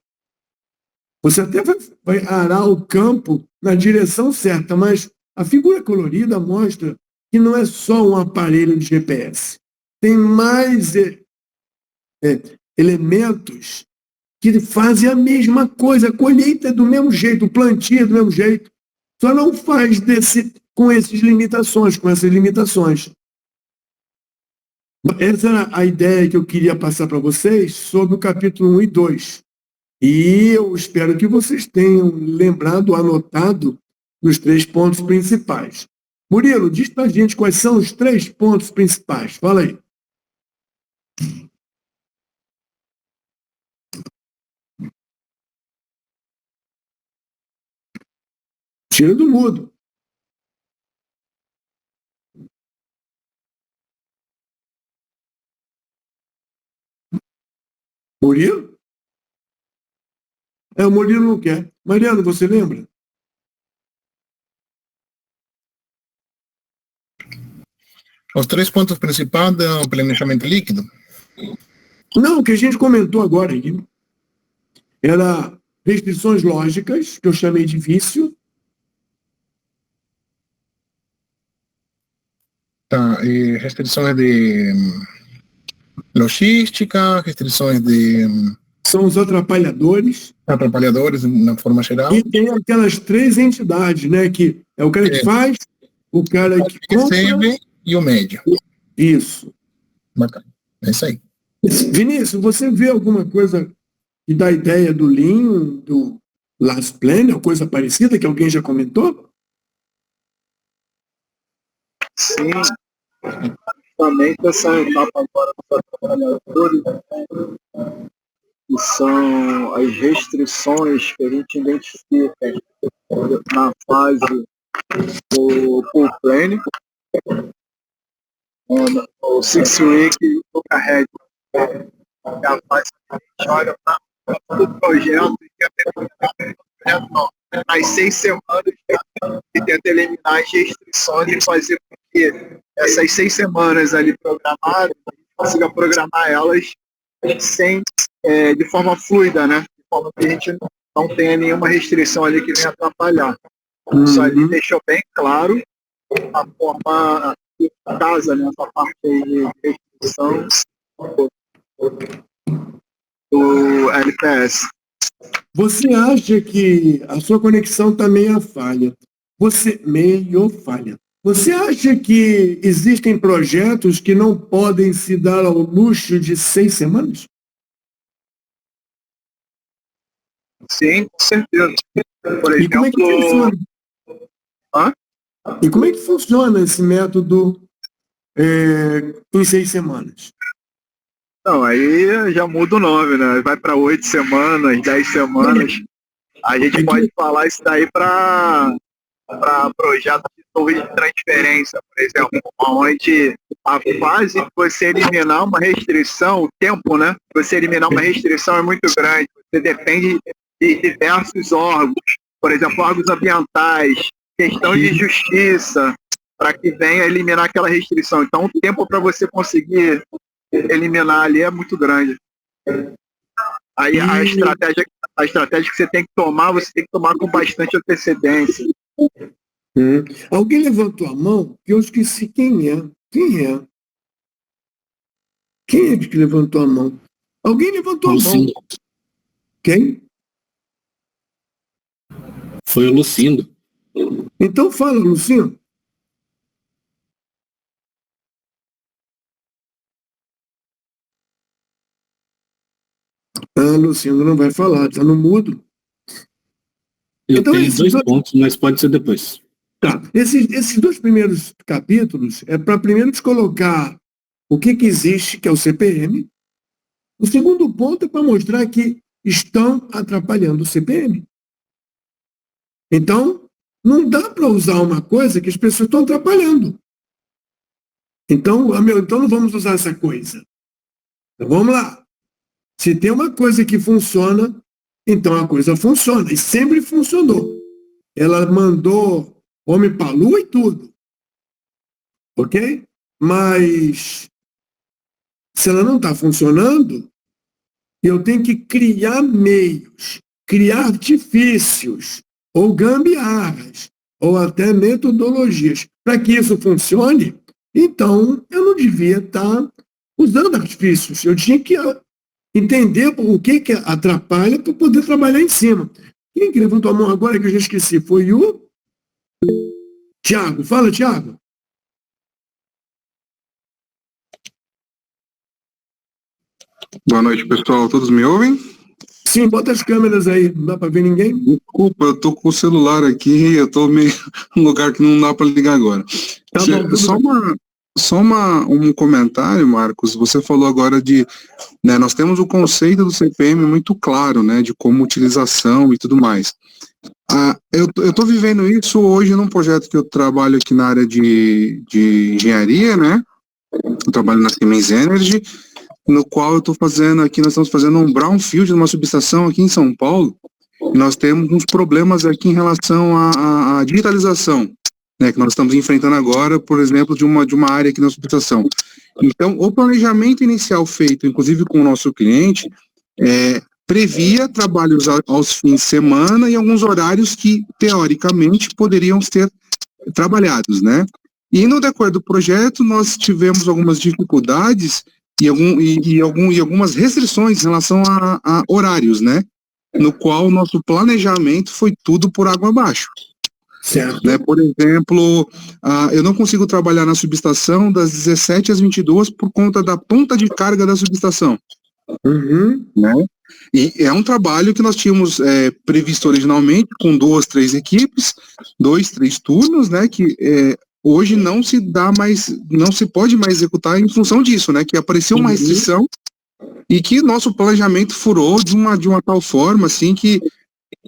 Você até vai arar o campo na direção certa, mas a figura colorida mostra que não é só um aparelho de GPS. Tem mais elementos que fazem a mesma coisa. A colheita é do mesmo jeito, o plantio é do mesmo jeito. Só não faz com essas limitações. Essa era a ideia que eu queria passar para vocês sobre o capítulo 1 e 2. E eu espero que vocês tenham lembrado, anotado os 3 pontos principais. Murilo, diz para a gente quais são os 3 pontos principais. Fala aí. Tira do mudo. Murilo? O Murilo não quer. Mariano, você lembra? Os 3 pontos principais do planejamento líquido? Não, o que a gente comentou agora aqui era restrições lógicas, que eu chamei de vício. Tá, restrições de logística, restrições de São os atrapalhadores. Atrapalhadores, na forma geral. E tem aquelas 3 entidades, né? Que é o cara que faz, o cara que compra... recebe e o médio. Isso. Bacana. É isso aí. Vinícius, você vê alguma coisa que dá ideia do Lean, do Last Plan, ou coisa parecida que alguém já comentou? Sim. Também com essa etapa agora dos trabalhadores, que são as restrições que a gente identifica na fase do pool planning, o Six Week e o Overhead, que é a fase que a gente olha para o projeto e nas 6 semanas e tenta eliminar as restrições e fazer com que essas 6 semanas ali programadas, a gente consiga programar elas de forma fluida, né? De forma que a gente não tenha nenhuma restrição ali que venha atrapalhar. Isso ali deixou bem claro a forma que casa nessa parte aí de restrição do LPS. Você acha que a sua conexão está meio falha? Você acha que existem projetos que não podem se dar ao luxo de 6 semanas? Sim, com certeza. Por exemplo, e como é que funciona? E como é que funciona esse método em 6 semanas? Não, aí já muda o nome, né? Vai para 8 semanas, 10 semanas. A gente pode falar isso daí para projetos de torre de transferência, por exemplo, onde a fase de você eliminar uma restrição, o tempo, né? Você eliminar uma restrição é muito grande. Você depende de diversos órgãos, por exemplo, órgãos ambientais, questão de justiça, para que venha eliminar aquela restrição. Então, o tempo para você conseguir eliminar ali é muito grande. Aí a estratégia que você tem que tomar com bastante antecedência. Alguém levantou a mão que eu esqueci quem é. Quem é que levantou a mão? Alguém levantou a mão. Quem? Foi o Lucindo. Então fala, Lucindo. Lucindo não vai falar, está no mudo. Eu tenho 2 pontos, mas pode ser depois. Tá. Esses 2 primeiros capítulos é para primeiro te colocar o que existe, que é o CPM. O segundo ponto é para mostrar que estão atrapalhando o CPM. Então, não dá para usar uma coisa que as pessoas estão atrapalhando. Então não vamos usar essa coisa. Então, vamos lá. Se tem uma coisa que funciona, então a coisa funciona. E sempre funcionou. Ela mandou homem para a lua e tudo. Ok? Mas se ela não está funcionando, eu tenho que criar meios, criar artifícios, ou gambiarras, ou até metodologias. Para que isso funcione, então eu não devia estar usando artifícios. Eu tinha que entender o que atrapalha para poder trabalhar em cima. Quem que levantou a mão agora que eu já esqueci? Foi o Tiago. Fala, Tiago. Boa noite, pessoal. Todos me ouvem? Sim, bota as câmeras aí. Não dá para ver ninguém? Desculpa, eu tô com o celular aqui, eu tô meio num lugar que não dá para ligar agora. Tá bom, só um comentário, Marcos. Você falou agora de, né, nós temos o conceito do CPM muito claro, né, de como utilização e tudo mais. Eu tô vivendo isso hoje num projeto que eu trabalho aqui na área de engenharia, né? Eu trabalho na Siemens Energy, no qual nós estamos fazendo um brownfield numa subestação aqui em São Paulo, e nós temos uns problemas aqui em relação à digitalização, né, que nós estamos enfrentando agora, por exemplo, de uma área aqui na subestação. Então, o planejamento inicial feito, inclusive com o nosso cliente, previa trabalhos aos fins de semana e alguns horários que, teoricamente, poderiam ser trabalhados, né? E no decorrer do projeto, nós tivemos algumas dificuldades e algumas restrições em relação a horários, né? No qual o nosso planejamento foi tudo por água abaixo. Certo. Né? Por exemplo, eu não consigo trabalhar na subestação das 17 às 22 por conta da ponta de carga da subestação. Né? E é um trabalho que nós tínhamos previsto originalmente com 2, 3 equipes, 2, 3 turnos, né? Que hoje não se pode mais executar em função disso, né? Que apareceu uma restrição e que nosso planejamento furou de uma tal forma, assim, que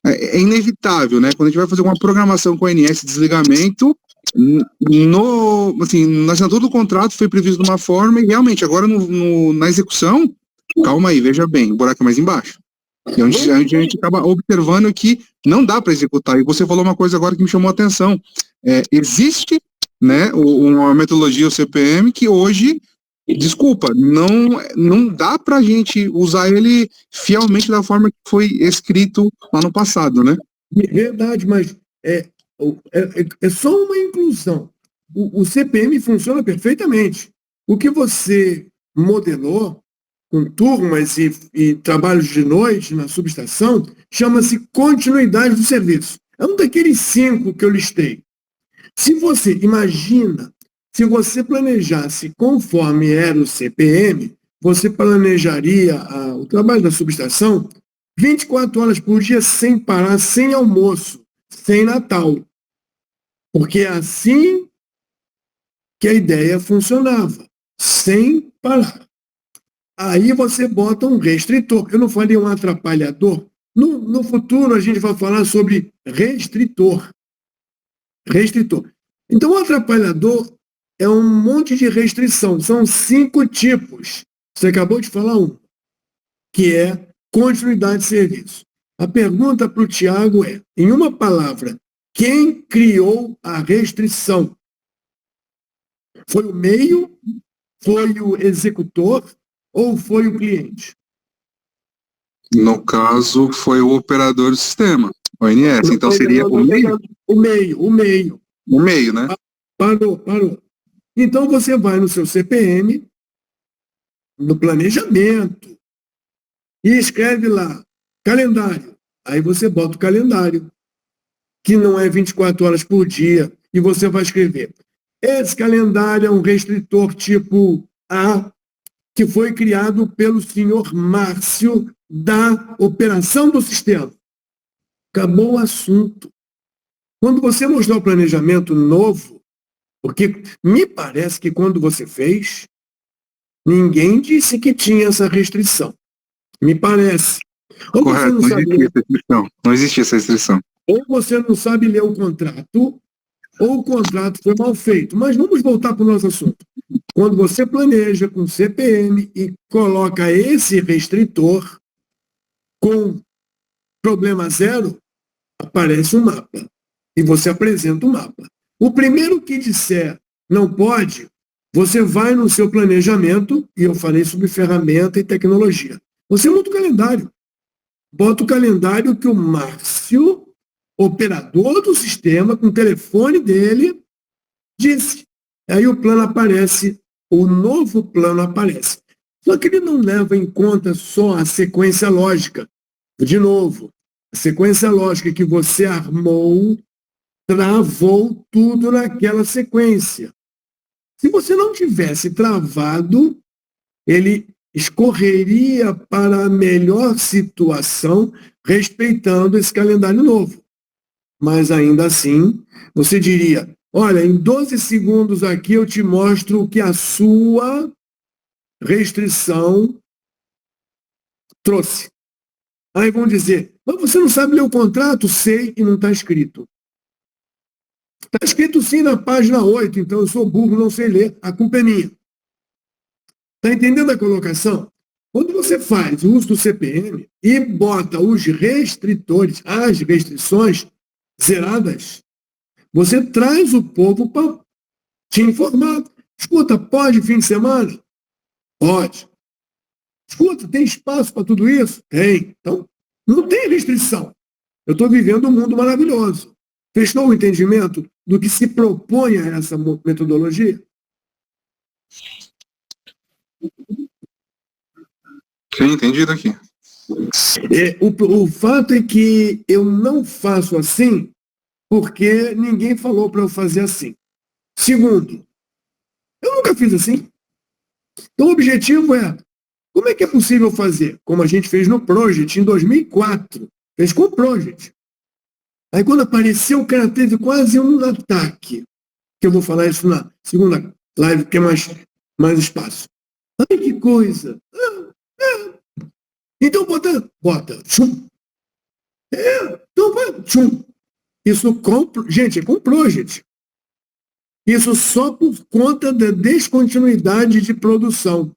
é inevitável, né? Quando a gente vai fazer uma programação com ONS desligamento, na assinatura do contrato foi previsto de uma forma e realmente agora na execução, calma aí, veja bem, o buraco é mais embaixo. E a gente acaba observando que não dá para executar. E você falou uma coisa agora que me chamou a atenção. Existe, né, uma metodologia, o CPM, que hoje, desculpa, não dá para a gente usar ele fielmente da forma que foi escrito lá no passado, né? Verdade, mas é só uma inclusão. O CPM funciona perfeitamente. O que você modelou com turmas e trabalhos de noite na subestação chama-se continuidade do serviço. É um daqueles 5 que eu listei. Se você planejasse conforme era o CPM, você planejaria o trabalho da subestação 24 horas por dia sem parar, sem almoço, sem Natal. Porque é assim que a ideia funcionava, sem parar. Aí você bota um restritor. Eu não falei um atrapalhador. No futuro a gente vai falar sobre restritor. Restritor. Então o atrapalhador é um monte de restrição. São 5 tipos. Você acabou de falar um, que é continuidade de serviço. A pergunta para o Tiago é, em uma palavra, quem criou a restrição? Foi o meio? Foi o executor? Ou foi o cliente? No caso, foi o operador do sistema, o ONS. Então seria o meio? O meio. O meio, né? Parou. Então você vai no seu CPM, no planejamento, e escreve lá, calendário. Aí você bota o calendário, que não é 24 horas por dia, e você vai escrever. Esse calendário é um restritor tipo A, que foi criado pelo senhor Márcio da operação do sistema. Acabou o assunto. Quando você mostrar o planejamento novo, porque me parece que quando você fez, ninguém disse que tinha essa restrição. Me parece. Ou correto, não existia essa restrição. Ou você não sabe ler o contrato, ou o contrato foi mal feito. Mas vamos voltar para o nosso assunto. Quando você planeja com CPM e coloca esse restritor com problema zero, aparece um mapa. E você apresenta o mapa. O primeiro que disser não pode, você vai no seu planejamento, e eu falei sobre ferramenta e tecnologia. Você monta o calendário. Bota o calendário que o Márcio, operador do sistema, com o telefone dele, disse. Aí o plano aparece, o novo plano aparece. Só que ele não leva em conta só a sequência lógica. De novo, a sequência lógica que você armou, travou tudo naquela sequência. Se você não tivesse travado, ele escorreria para a melhor situação, respeitando esse calendário novo. Mas ainda assim, você diria, olha, em 12 segundos aqui eu te mostro o que a sua restrição trouxe. Aí vão dizer, mas você não sabe ler o contrato? Sei e não está escrito. Está escrito sim na página 8, então eu sou burro, não sei ler, a culpa é minha. Está entendendo a colocação? Quando você faz o uso do CPM e bota os restritores, as restrições zeradas, você traz o povo para te informar. Escuta, pode fim de semana? Pode. Escuta, tem espaço para tudo isso? Tem. Então, não tem restrição. Eu estou vivendo um mundo maravilhoso. Fechou o entendimento do que se propõe a essa metodologia? Sim, entendido aqui. O fato é que eu não faço assim porque ninguém falou para eu fazer assim. Segundo, eu nunca fiz assim. Então o objetivo é, como é que é possível fazer? Como a gente fez no Project em 2004. Fez com o Project. Aí quando apareceu, o cara teve quase um ataque. Que eu vou falar isso na segunda live, que é mais espaço. Ai, que coisa. Então bota. Então, tchum. Isso gente, comprou, gente. Isso só por conta da descontinuidade de produção.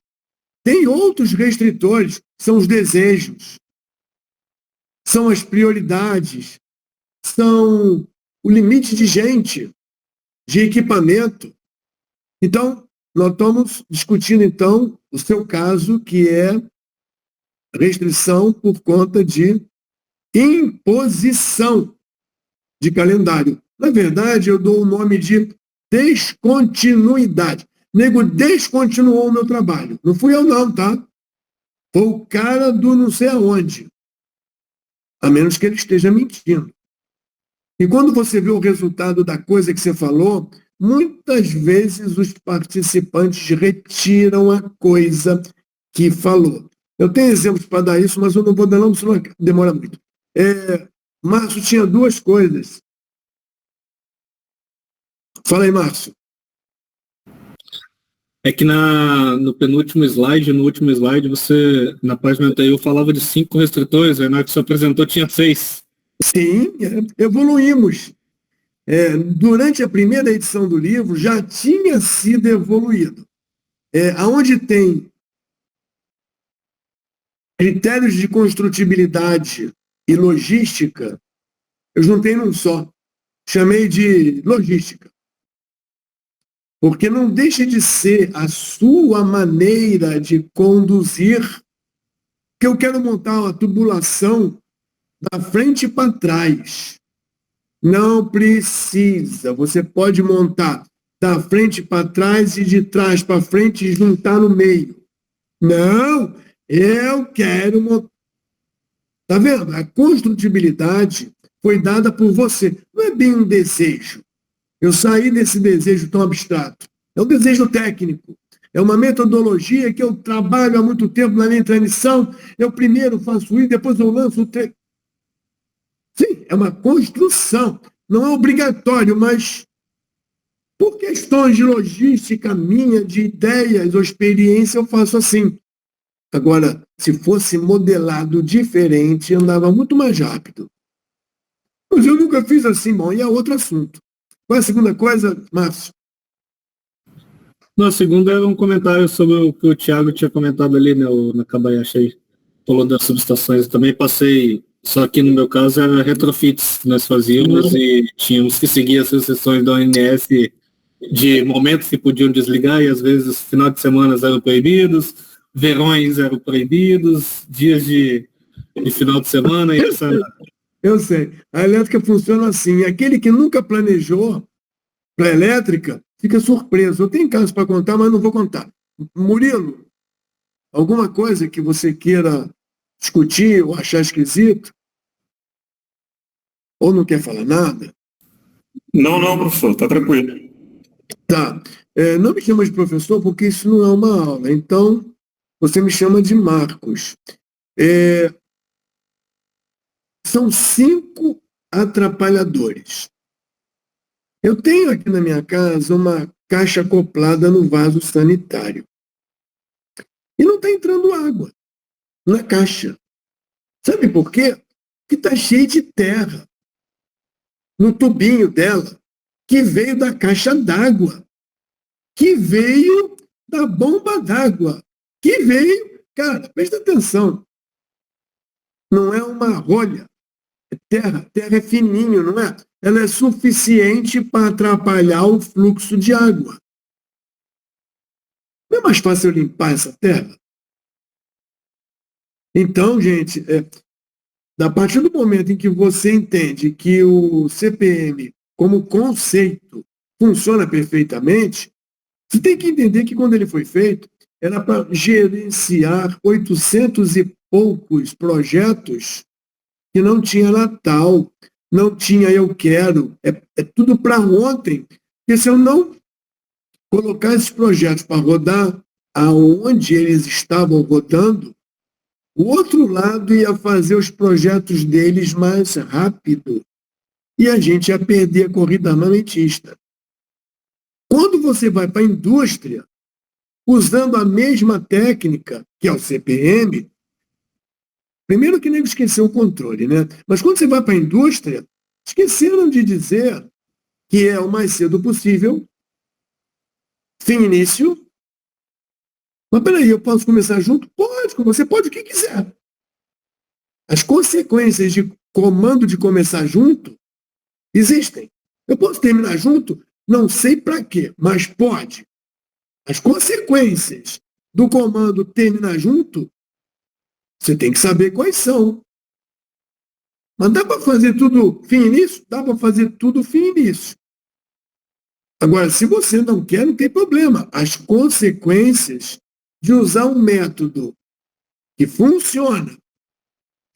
Tem outros restritores, são os desejos, são as prioridades, são o limite de gente, de equipamento. Então, nós estamos discutindo, então, o seu caso, que é restrição por conta de imposição de calendário. Na verdade, eu dou o nome de descontinuidade. Nego descontinuou o meu trabalho. Não fui eu não, tá? Foi o cara do não sei aonde. A menos que ele esteja mentindo. E quando você vê o resultado da coisa que você falou, muitas vezes os participantes retiram a coisa que falou. Eu tenho exemplos para dar isso, mas eu não vou dar não, senão demora muito. Márcio tinha duas coisas. Fala aí, Márcio. É que no último slide, você, na página anterior, falava de 5 restritores, aí na hora que você apresentou tinha 6. Sim, evoluímos. Durante a primeira edição do livro, já tinha sido evoluído. Onde tem critérios de construtibilidade e logística, eu juntei num só. Chamei de logística. Porque não deixa de ser a sua maneira de conduzir, que eu quero montar uma tubulação da frente para trás. Não precisa. Você pode montar da frente para trás e de trás para frente e juntar no meio. Não, eu quero montar. Está vendo? A construtibilidade foi dada por você. Não é bem um desejo. Eu saí desse desejo tão abstrato. É um desejo técnico. É uma metodologia que eu trabalho há muito tempo na minha transição. Eu primeiro faço isso, depois eu lanço o treino. Sim, é uma construção. Não é obrigatório, mas por questões de logística minha, de ideias ou experiência, eu faço assim. Agora, se fosse modelado diferente, andava muito mais rápido. Mas eu nunca fiz assim, bom, e é outro assunto. Qual é a segunda coisa, Márcio? A segunda era um comentário sobre o que o Thiago tinha comentado ali, né, na Kabayashi aí, falou das subestações. Eu também passei, só que no meu caso era retrofits que nós fazíamos e tínhamos que seguir as restrições da ONS de momentos que podiam desligar e às vezes final de semana eram proibidos, verões eram proibidos, dias de final de semana e essa... Eu sei. A elétrica funciona assim. Aquele que nunca planejou para a elétrica fica surpreso. Eu tenho casos para contar, mas não vou contar. Murilo, alguma coisa que você queira discutir ou achar esquisito? Ou não quer falar nada? Não, professor, está tranquilo. Tá. Não me chama de professor porque isso não é uma aula. Então, você me chama de Marcos. São 5 atrapalhadores. Eu tenho aqui na minha casa uma caixa acoplada no vaso sanitário. E não está entrando água na caixa. Sabe por quê? Porque está cheio de terra no tubinho dela, que veio da caixa d'água, que veio da bomba d'água, que veio... Cara, presta atenção. Não é uma rolha. Terra é fininho, não é? Ela é suficiente para atrapalhar o fluxo de água. Não é mais fácil limpar essa terra? Então, gente, a partir do momento em que você entende que o CPM, como conceito, funciona perfeitamente, você tem que entender que quando ele foi feito, era para gerenciar 800 e poucos projetos que não tinha Natal, não tinha eu quero, é tudo para ontem. Porque se eu não colocar esses projetos para rodar aonde eles estavam rodando, o outro lado ia fazer os projetos deles mais rápido e a gente ia perder a corrida armamentista. Quando você vai para a indústria, usando a mesma técnica, que é o CPM, Primeiro que nego esqueceu o controle, né? Mas quando você vai para a indústria, esqueceram de dizer que é o mais cedo possível, fim e início. Mas peraí, eu posso começar junto? Pode, você pode o que quiser. As consequências de comando de começar junto existem. Eu posso terminar junto? Não sei para quê, mas pode. As consequências do comando terminar junto, você tem que saber quais são. Mas dá para fazer tudo fim e início? Dá para fazer tudo fim e início. Agora, se você não quer, não tem problema. As consequências de usar um método que funciona,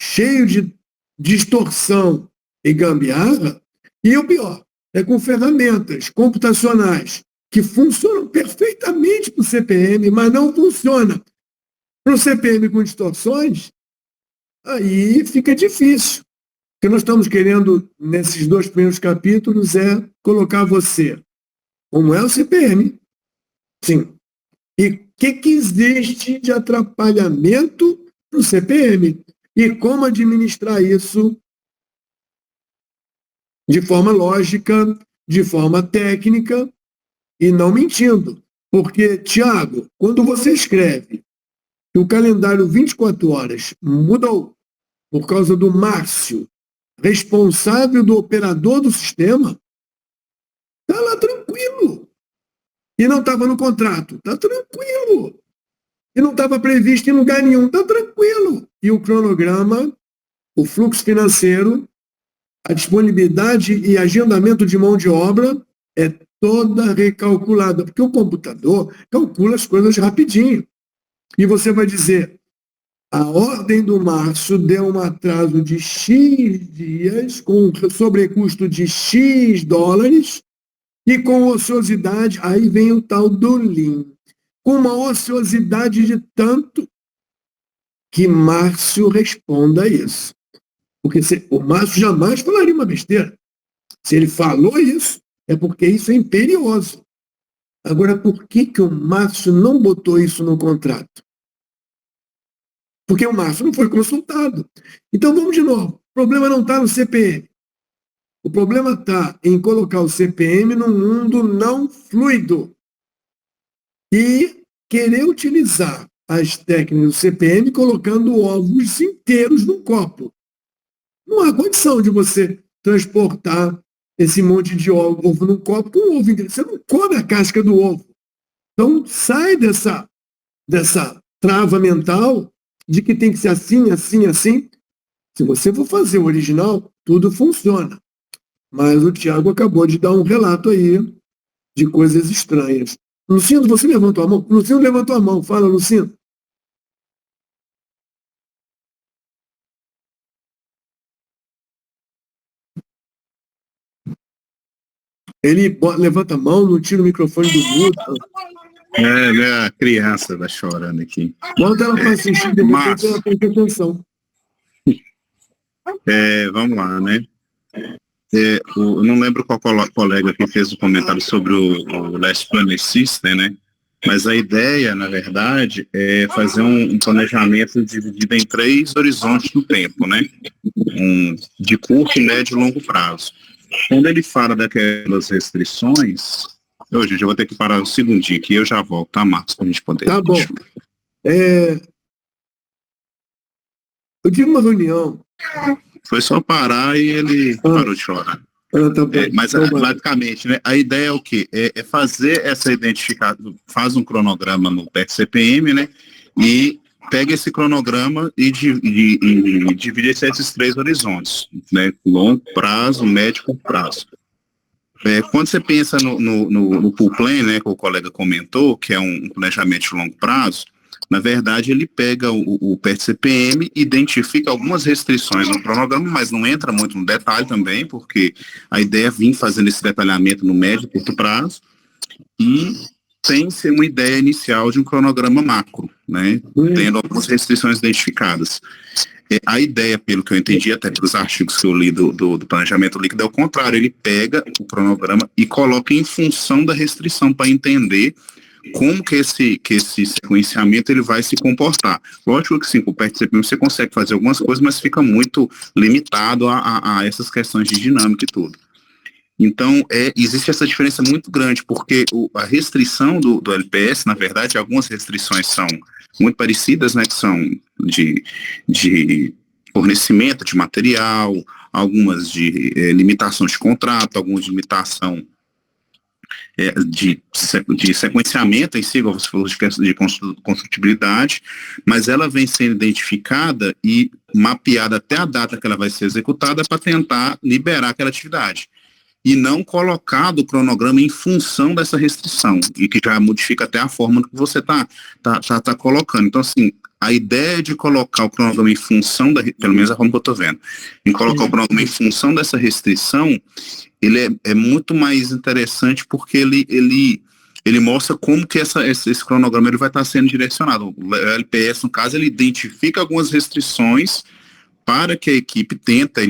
cheio de distorção e gambiarra, e o pior, é com ferramentas computacionais que funcionam perfeitamente para o CPM, mas não funciona para o CPM com distorções, aí fica difícil. O que nós estamos querendo, nesses 2 primeiros capítulos, é colocar você como é o CPM, sim, e o que existe de atrapalhamento para o CPM e como administrar isso de forma lógica, de forma técnica e não mentindo. Porque, Tiago, quando você escreve que o calendário 24 horas mudou por causa do Márcio, responsável do operador do sistema, está lá tranquilo. E não estava no contrato, está tranquilo. E não estava previsto em lugar nenhum, está tranquilo. E o cronograma, o fluxo financeiro, a disponibilidade e agendamento de mão de obra é toda recalculada, porque o computador calcula as coisas rapidinho. E você vai dizer, a ordem do Márcio deu um atraso de X dias, com um sobrecusto de X dólares, e com ociosidade, aí vem o tal do Lean, com uma ociosidade de tanto que Márcio responda a isso. Porque o Márcio jamais falaria uma besteira. Se ele falou isso, é porque isso é imperioso. Agora, por que o Márcio não botou isso no contrato? Porque o Márcio não foi consultado. Então, vamos de novo. O problema não está no CPM. O problema está em colocar o CPM num mundo não fluido e querer utilizar as técnicas do CPM colocando ovos inteiros num copo. Não há condição de você transportar esse monte de ovo num copo com ovo inteiro. Você não come a casca do ovo. Então, sai dessa trava mental de que tem que ser assim, assim, assim. Se você for fazer o original, tudo funciona. Mas o Tiago acabou de dar um relato aí de coisas estranhas. Luciano, você levantou a mão? Luciano levantou a mão. Fala, Luciano. Ele levanta a mão, não tira o microfone do mudo. A criança está chorando aqui. Bota ela para assistir, de repente ela tem atenção. Vamos lá, né? Eu não lembro qual colega que fez o comentário sobre o Last Planner System, né? Mas a ideia, na verdade, é fazer um planejamento dividido em 3 horizontes no tempo, né? De curto, médio e longo prazo. Quando ele fala daquelas restrições... Gente, eu vou ter que parar um segundinho aqui, eu já volto, tá, Marcos, para a gente poder... Tá bom. Eu tive uma reunião... Foi só parar e ele parou de chorar. Tá bom. Mas, basicamente, né, a ideia é o quê? É fazer essa identificação, faz um cronograma no PET-CPM, né, e pega esse cronograma e divide esses 3 horizontes, né, longo prazo, médio e curto prazo. Quando você pensa no pool plan, né, que o colega comentou, que é um planejamento de longo prazo, na verdade ele pega o PET-CPM, identifica algumas restrições no cronograma, mas não entra muito no detalhe também, porque a ideia é vir fazendo esse detalhamento no médio e curto prazo, e tem ser uma ideia inicial de um cronograma macro, né, tendo algumas restrições identificadas. A ideia, pelo que eu entendi, até pelos artigos que eu li do planejamento líquido, é o contrário, ele pega o cronograma e coloca em função da restrição para entender como que esse sequenciamento ele vai se comportar. Lógico que sim, com o PET-CPM você consegue fazer algumas coisas, mas fica muito limitado a essas questões de dinâmica e tudo. Então, existe essa diferença muito grande, porque a restrição do LPS, na verdade, algumas restrições são muito parecidas, né, que são de fornecimento de material, algumas de limitação de contrato, algumas de limitação de sequenciamento em si, como você falou, de construtibilidade, mas ela vem sendo identificada e mapeada até a data que ela vai ser executada para tentar liberar aquela atividade. E não colocado o cronograma em função dessa restrição, e que já modifica até a forma que você tá colocando. Então, assim, a ideia de colocar o cronograma em função, pelo menos a forma que eu estou vendo, em colocar o cronograma em função dessa restrição, ele é muito mais interessante porque ele mostra como que esse cronograma ele vai estar sendo direcionado. O LPS, no caso, ele identifica algumas restrições para que a equipe tenta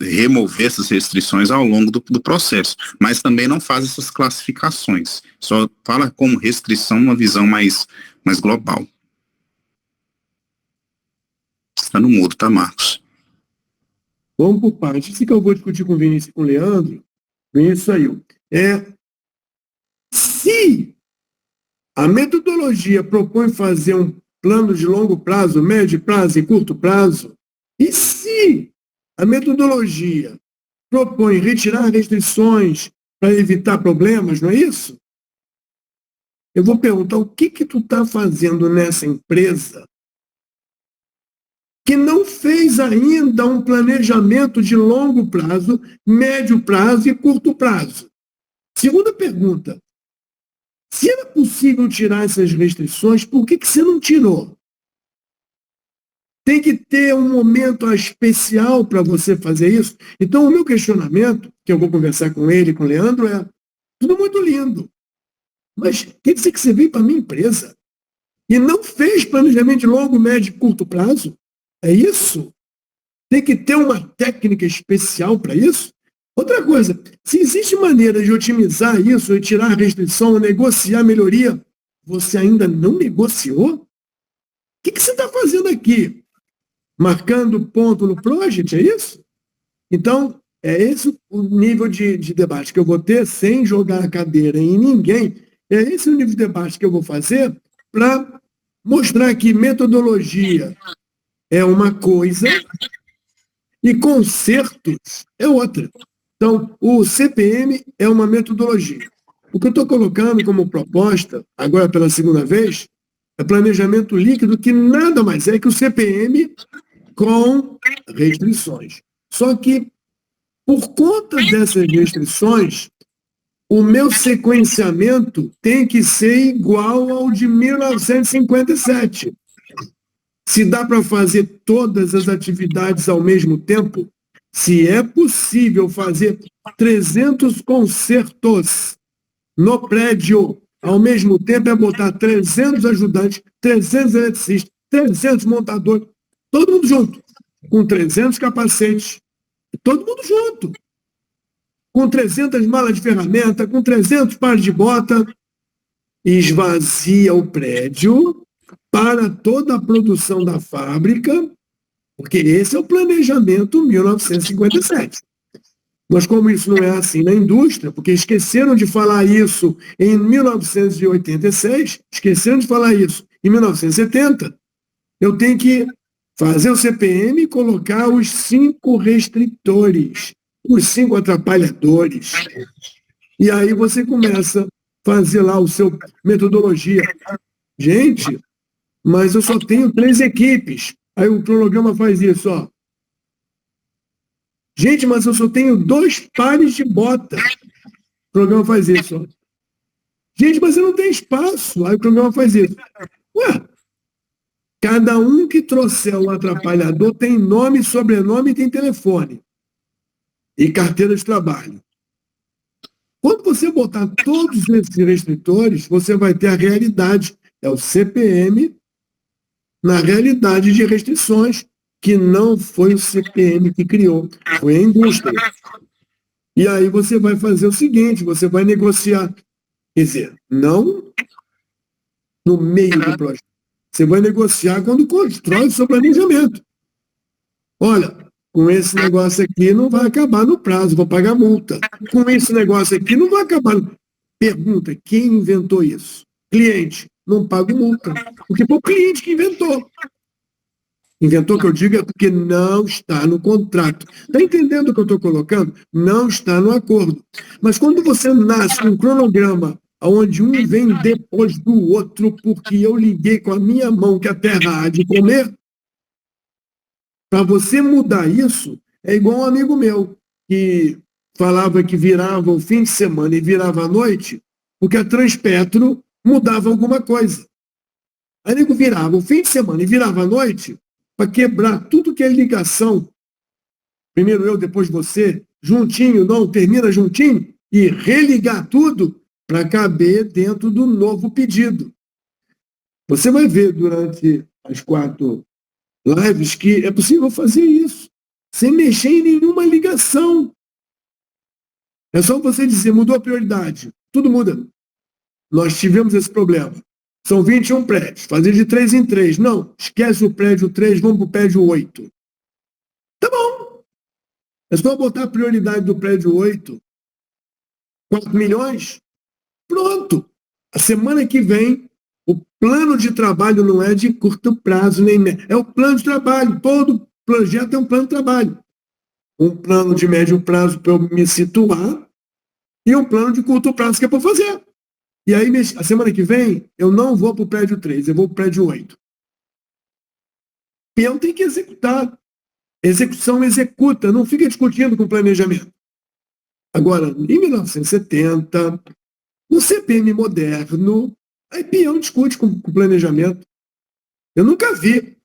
remover essas restrições ao longo do processo, mas também não faz essas classificações, só fala como restrição uma visão mais global. Está no mudo, tá, Marcos? Vamos por parte. Isso que eu vou discutir com o Vinícius e com o Leandro, Vinícius saiu. Se a metodologia propõe fazer um plano de longo prazo, médio prazo e curto prazo, e se a metodologia propõe retirar restrições para evitar problemas, não é isso? Eu vou perguntar, o que tu está fazendo nessa empresa que não fez ainda um planejamento de longo prazo, médio prazo e curto prazo? Segunda pergunta, se era possível tirar essas restrições, por que você não tirou? Tem que ter um momento especial para você fazer isso. Então, o meu questionamento, que eu vou conversar com ele, com o Leandro, tudo muito lindo. Mas quer dizer que você veio para a minha empresa e não fez planejamento de longo, médio e curto prazo? É isso? Tem que ter uma técnica especial para isso? Outra coisa, se existe maneira de otimizar isso, e tirar restrição, negociar melhoria, você ainda não negociou? O que você está fazendo aqui? Marcando ponto no project, é isso? Então, é esse o nível de debate que eu vou ter, sem jogar a cadeira em ninguém. É esse o nível de debate que eu vou fazer para mostrar que metodologia é uma coisa e concertos é outra. Então, o CPM é uma metodologia. O que eu estou colocando como proposta, agora pela segunda vez, é planejamento líquido, que nada mais é que o CPM com restrições. Só que, por conta dessas restrições, o meu sequenciamento tem que ser igual ao de 1957. Se dá para fazer todas as atividades ao mesmo tempo, se é possível fazer 300 concertos no prédio ao mesmo tempo, é botar 300 ajudantes, 300 eletricistas, 300 montadores, todo mundo junto, com 300 capacetes, todo mundo junto, com 300 malas de ferramenta, com 300 pares de bota, esvazia o prédio para toda a produção da fábrica, porque esse é o planejamento 1957. Mas como isso não é assim na indústria, porque esqueceram de falar isso em 1986, esqueceram de falar isso em 1970, eu tenho que fazer o CPM e colocar os 5 restritores, os 5 atrapalhadores. E aí você começa a fazer lá o seu metodologia. Gente, mas eu só tenho 3 equipes. Aí o cronograma faz isso, ó. Gente, mas eu só tenho 2 pares de bota. O programa faz isso, ó. Gente, mas eu não tenho espaço. Aí o programa faz isso. Ué, cada um que trouxer um atrapalhador tem nome, sobrenome e tem telefone. E carteira de trabalho. Quando você botar todos esses restritores, você vai ter a realidade. É o CPM na realidade de restrições, que não foi o CPM que criou, foi a indústria. E aí você vai fazer o seguinte, você vai negociar. Quer dizer, não no meio do projeto. Você vai negociar quando constrói o seu planejamento. Olha, com esse negócio aqui não vai acabar no prazo, vou pagar multa. Com esse negócio aqui não vai acabar. Pergunta, quem inventou isso? Cliente, não paga multa. Porque foi o cliente que inventou. Inventou que eu digo é porque não está no contrato. Está entendendo o que eu estou colocando? Não está no acordo. Mas quando você nasce com um cronograma onde um vem depois do outro, porque eu liguei com a minha mão que a terra há de comer, para você mudar isso, é igual um amigo meu, que falava que virava o fim de semana e virava a noite, porque a Transpetro mudava alguma coisa. Aí nego virava o fim de semana e virava a noite para quebrar tudo que é ligação. Primeiro eu, depois você, juntinho, não, termina juntinho, e religar tudo para caber dentro do novo pedido. Você vai ver durante as 4 lives que é possível fazer isso, sem mexer em nenhuma ligação. É só você dizer, mudou a prioridade, tudo muda. Nós tivemos esse problema. São 21 prédios, fazer de 3 em 3. Não, esquece o prédio 3, vamos para o prédio 8. Tá bom. É só botar a prioridade do prédio 8, 4 milhões, pronto. A semana que vem, o plano de trabalho não é de curto prazo, nem médio. É o plano de trabalho. Todo projeto é um plano de trabalho. Um plano de médio prazo para eu me situar e um plano de curto prazo que é para fazer. E aí, a semana que vem, eu não vou para o prédio 3, eu vou para o prédio 8. Peão tem que executar. Execução executa, não fica discutindo com planejamento. Agora, em 1970, no CPM moderno, aí peão discute com planejamento. Eu nunca vi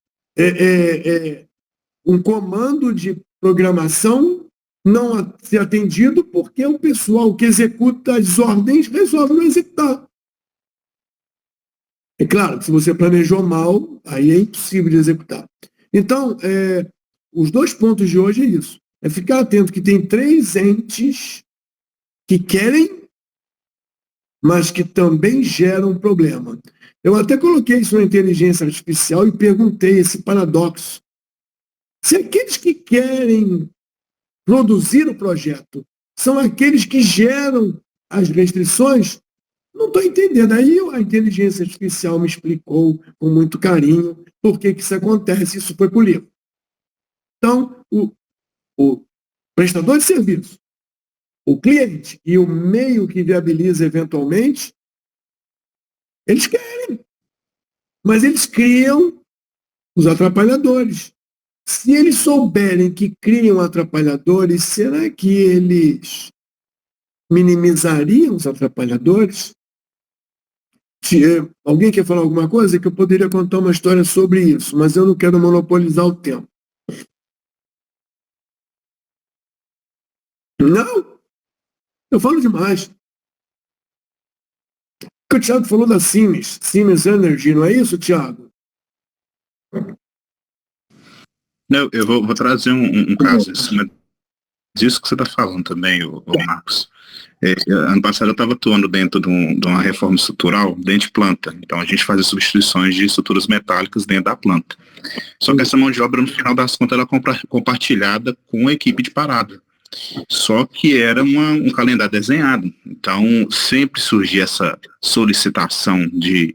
um comando de programação não ser atendido porque o pessoal que executa as ordens resolve não executar. É claro que se você planejou mal, aí é impossível de executar. Então, os 2 pontos de hoje é isso. É ficar atento que tem 3 entes que querem, mas que também geram problema. Eu até coloquei isso na inteligência artificial e perguntei esse paradoxo. Se aqueles que querem produzir o projeto são aqueles que geram as restrições, não estou entendendo. Aí a inteligência artificial me explicou com muito carinho por que isso acontece. Isso foi para o livro. Então, o prestador de serviço, o cliente e o meio que viabiliza eventualmente, eles querem. Mas eles criam os atrapalhadores. Se eles souberem que criam atrapalhadores, será que eles minimizariam os atrapalhadores? Alguém quer falar alguma coisa? Que eu poderia contar uma história sobre isso, mas eu não quero monopolizar o tempo. Não? Eu falo demais. O Thiago falou da Siemens Energy, não é isso, Thiago? Não, eu vou trazer um caso em cima disso que você está falando também, o Marcos. Ano passado eu estava atuando dentro de uma reforma estrutural dentro de planta. Então a gente fazia substituições de estruturas metálicas dentro da planta. Só que essa mão de obra, no final das contas, ela é compartilhada com a equipe de parada. Só que era um calendário desenhado. Então sempre surgia essa solicitação de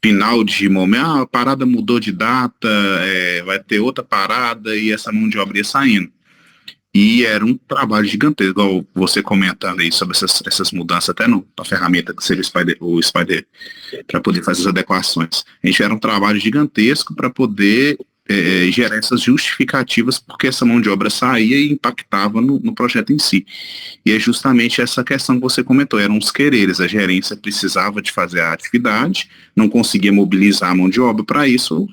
final de momento, a parada mudou de data, vai ter outra parada e essa mão de obra ia saindo. E era um trabalho gigantesco, igual você comentando aí sobre essas mudanças, até na ferramenta que seria o Spider, para poder fazer as adequações. A gente era um trabalho gigantesco para poder gerar essas justificativas, porque essa mão de obra saía e impactava no projeto em si. E é justamente essa questão que você comentou, eram os quereres, a gerência precisava de fazer a atividade, não conseguia mobilizar a mão de obra, para isso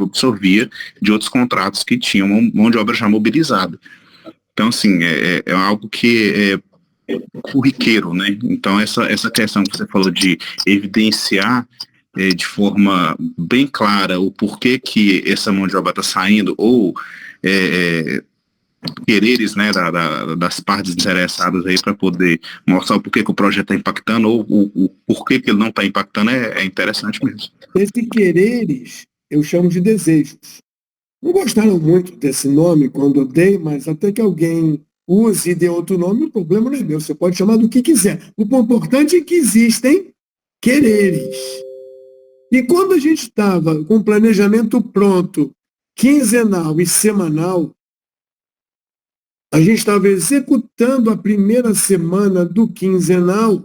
absorvia de outros contratos que tinham mão de obra já mobilizada. Então, assim, é algo que é corriqueiro, né? Então, essa questão que você falou de evidenciar de forma bem clara o porquê que essa mão de obra está saindo, ou quereres, né, das partes interessadas aí para poder mostrar o porquê que o projeto está impactando ou o porquê que ele não está impactando é interessante mesmo. Esse quereres eu chamo de desejos. Não gostaram muito desse nome quando eu dei, mas até que alguém use e dê outro nome, o problema não é meu. Você pode chamar do que quiser. O importante é que existem quereres. E quando a gente estava com o planejamento pronto, quinzenal e semanal, a gente estava executando a primeira semana do quinzenal,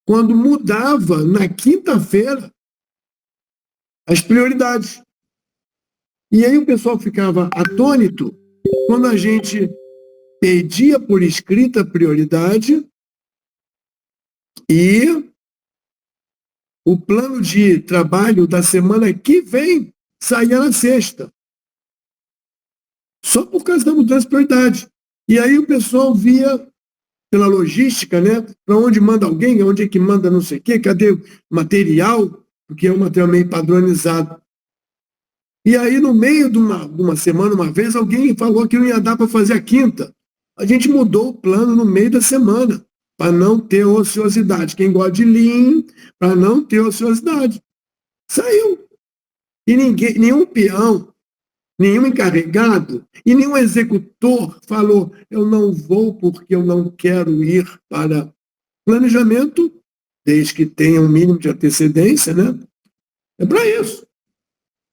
quando mudava na quinta-feira as prioridades. E aí o pessoal ficava atônito quando a gente pedia por escrita a prioridade e o plano de trabalho da semana que vem saía na sexta. Só por causa da mudança de prioridade. E aí o pessoal via pela logística, né? Para onde manda alguém, onde é que manda não sei o quê, cadê o material, porque é um material meio padronizado. E aí, no meio de uma semana, uma vez, alguém falou que não ia dar para fazer a quinta. A gente mudou o plano no meio da semana, para não ter ociosidade. Quem gosta de Lean, para não ter ociosidade. Saiu. E nenhum peão, nenhum encarregado e nenhum executor falou: eu não vou porque eu não quero ir para planejamento, desde que tenha um mínimo de antecedência, né? É para isso.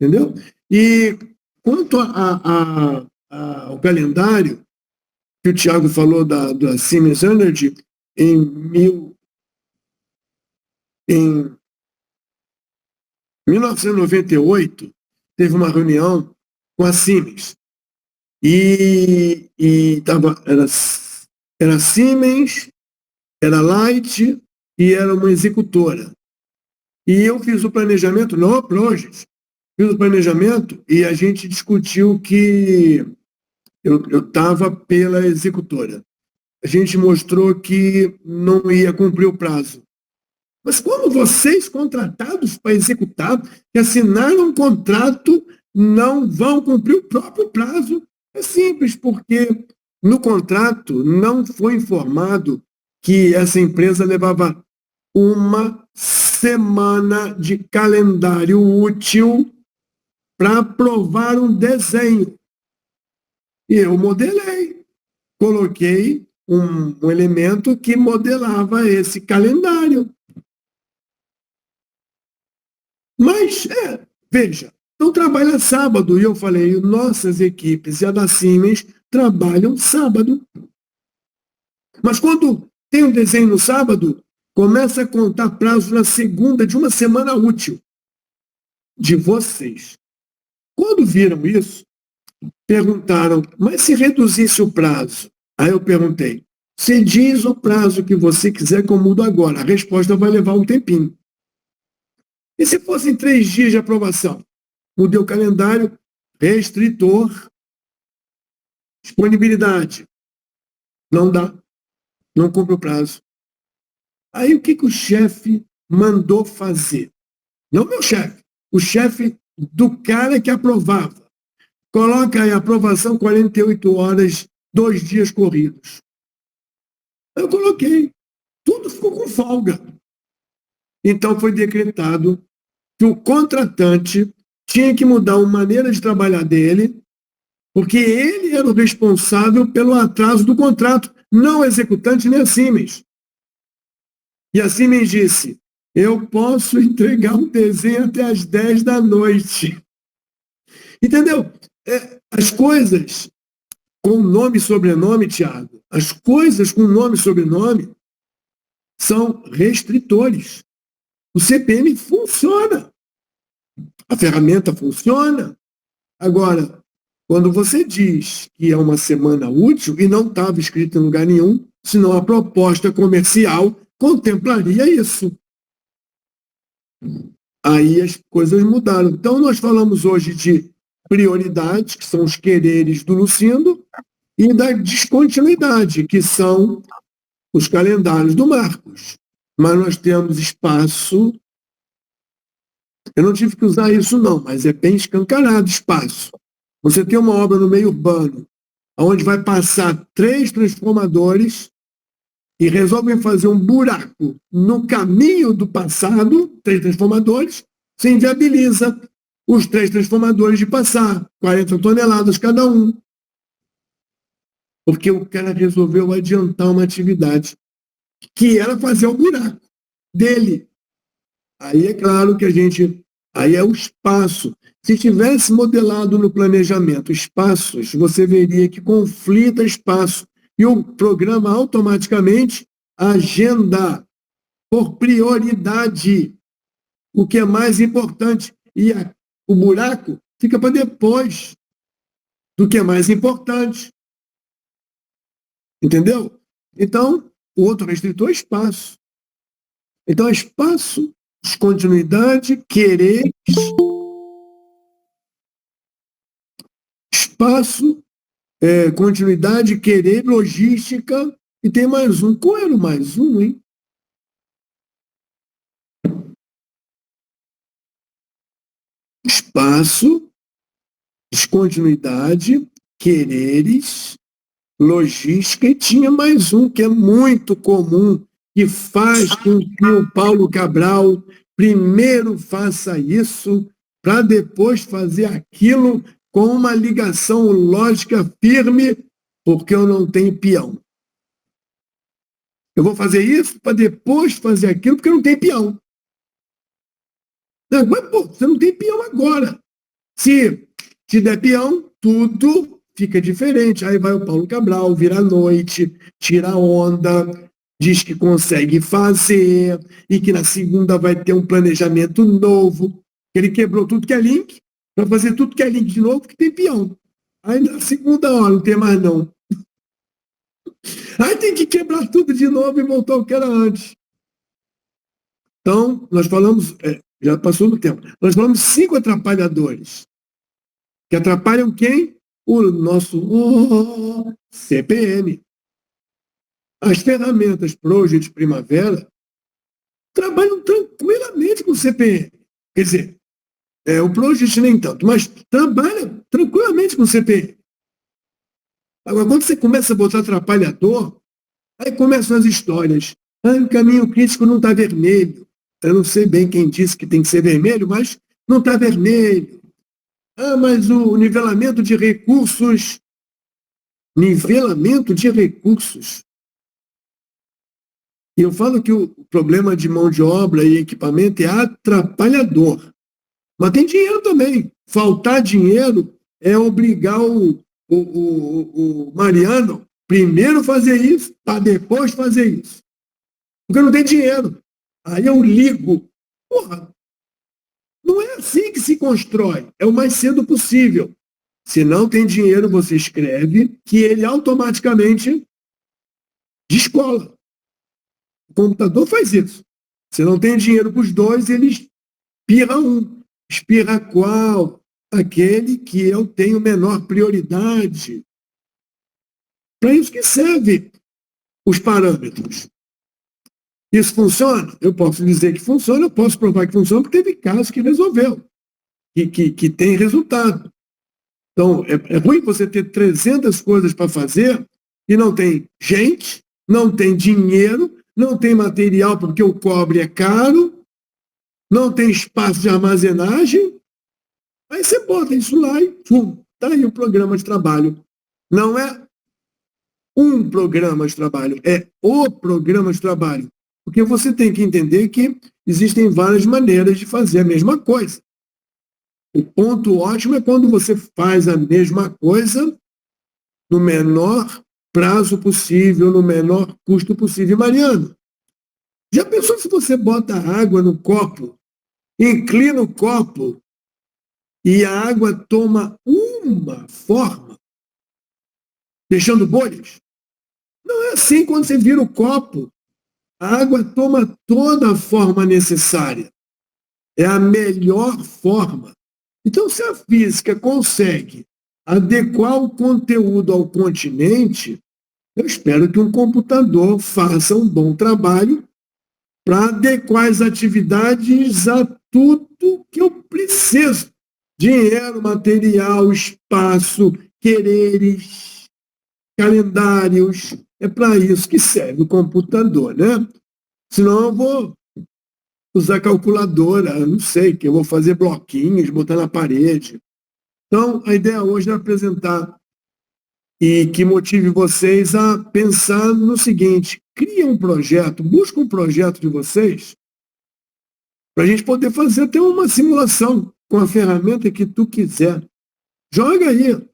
Entendeu? E quanto ao calendário, que o Thiago falou da Siemens Energy, em 1998, teve uma reunião com a Siemens. Era Siemens, era Light e era uma executora. E eu fiz o planejamento, no Project, fiz o planejamento e a gente discutiu que eu estava pela executora. A gente mostrou que não ia cumprir o prazo. Mas como vocês, contratados para executar, que assinaram um contrato, não vão cumprir o próprio prazo? É simples, porque no contrato não foi informado que essa empresa levava uma semana de calendário útil para aprovar um desenho. E eu modelei, coloquei um elemento que modelava esse calendário. Mas, veja, não trabalha sábado. E eu falei, nossas equipes e a da Siemens trabalham sábado. Mas quando tem um desenho no sábado, começa a contar prazo na segunda de uma semana útil de vocês. Quando viram isso, perguntaram, mas se reduzisse o prazo? Aí eu perguntei, você diz o prazo que você quiser que eu mudo agora. A resposta vai levar um tempinho. E se fossem 3 dias de aprovação? Mudei o calendário, restritor, disponibilidade. Não dá, não cumpre o prazo. Aí o que o chefe mandou fazer? Não meu chefe, o chefe do cara que aprovava. Coloca aí a aprovação 48 horas, 2 dias corridos. Eu coloquei. Tudo ficou com folga. Então foi decretado que o contratante tinha que mudar a maneira de trabalhar dele, porque ele era o responsável pelo atraso do contrato, não o executante nem a Siemens. E a Siemens disse, eu posso entregar um desenho até às 10 da noite. Entendeu? As coisas com nome e sobrenome, Thiago, as coisas com nome e sobrenome são restritores. O CPM funciona. A ferramenta funciona. Agora, quando você diz que é uma semana útil e não estava escrito em lugar nenhum, senão a proposta comercial contemplaria isso. Aí as coisas mudaram. Então, nós falamos hoje de prioridades, que são os quereres do Lucindo, e da descontinuidade, que são os calendários do Marcos. Mas nós temos espaço, eu não tive que usar isso não, mas é bem escancarado espaço. Você tem uma obra no meio urbano, onde vai passar 3 transformadores e resolvem fazer um buraco no caminho do passado, 3 transformadores, se inviabiliza os 3 transformadores de passar, 40 toneladas cada um. Porque o cara resolveu adiantar uma atividade, que era fazer o buraco dele. Aí é claro que aí é o espaço. Se tivesse modelado no planejamento espaços, você veria que conflita espaço. E o programa automaticamente agenda por prioridade o que é mais importante. E o buraco fica para depois do que é mais importante. Entendeu? Então, o outro restritor é espaço. Então, espaço, descontinuidade, querer, espaço, continuidade, querer, logística, e tem mais um. Qual era o mais um, hein? Espaço, descontinuidade, quereres, logística, e tinha mais um que é muito comum, que faz com que o Paulo Cabral primeiro faça isso, para depois fazer aquilo com uma ligação lógica firme, porque eu não tenho peão. Eu vou fazer isso para depois fazer aquilo, porque eu não tenho peão. Não, mas, pô, você não tem peão agora. Se te der peão, tudo fica diferente. Aí vai o Paulo Cabral, vira a noite, tira a onda, diz que consegue fazer, e que na segunda vai ter um planejamento novo. Ele quebrou tudo que é link, para fazer tudo que é link de novo, que tem peão. Aí na segunda hora não tem mais não. Aí tem que quebrar tudo de novo e voltar ao que era antes. Então, nós falamos, já passou do tempo, nós falamos 5 atrapalhadores. Que atrapalham quem? O nosso CPM. As ferramentas Project Primavera trabalham tranquilamente com o CPM. Quer dizer, o Project nem tanto, mas trabalha tranquilamente com o CPM. Agora, quando você começa a botar atrapalhador, aí começam as histórias. O caminho crítico não está vermelho. Eu não sei bem quem disse que tem que ser vermelho, mas não está vermelho. Mas o nivelamento de recursos. Nivelamento de recursos. E eu falo que o problema de mão de obra e equipamento é atrapalhador. Mas tem dinheiro também. Faltar dinheiro é obrigar o Mariano primeiro fazer isso, para depois fazer isso. Porque não tem dinheiro. Aí eu ligo. Porra, não é assim que se constrói. É o mais cedo possível. Se não tem dinheiro, você escreve que ele automaticamente descola. O computador faz isso. Se não tem dinheiro para os dois, ele espirra um. Espirra qual? Aquele que eu tenho menor prioridade. Para isso que serve os parâmetros. Isso funciona? Eu posso dizer que funciona, eu posso provar que funciona, porque teve casos que resolveu, que tem resultado. Então, é ruim você ter 300 coisas para fazer e não tem gente, não tem dinheiro, não tem material porque o cobre é caro, não tem espaço de armazenagem. Aí você bota isso lá e está aí o programa de trabalho. Não é um programa de trabalho, é o programa de trabalho. Porque você tem que entender que existem várias maneiras de fazer a mesma coisa. O ponto ótimo é quando você faz a mesma coisa no menor prazo possível, no menor custo possível. Mariano, já pensou se você bota água no copo, inclina o copo e a água toma uma forma, deixando bolhas? Não é assim quando você vira o copo. A água toma toda a forma necessária. É a melhor forma. Então, se a física consegue adequar o conteúdo ao continente, eu espero que um computador faça um bom trabalho para adequar as atividades a tudo que eu preciso. Dinheiro, material, espaço, quereres. calendários. É para isso que serve o computador, né? Senão eu vou usar calculadora, eu não sei, que eu vou fazer bloquinhos, botar na parede. Então, a ideia hoje é apresentar e que motive vocês a pensar no seguinte: cria um projeto, busca um projeto de vocês, para a gente poder fazer até uma simulação com a ferramenta que tu quiser. Joga aí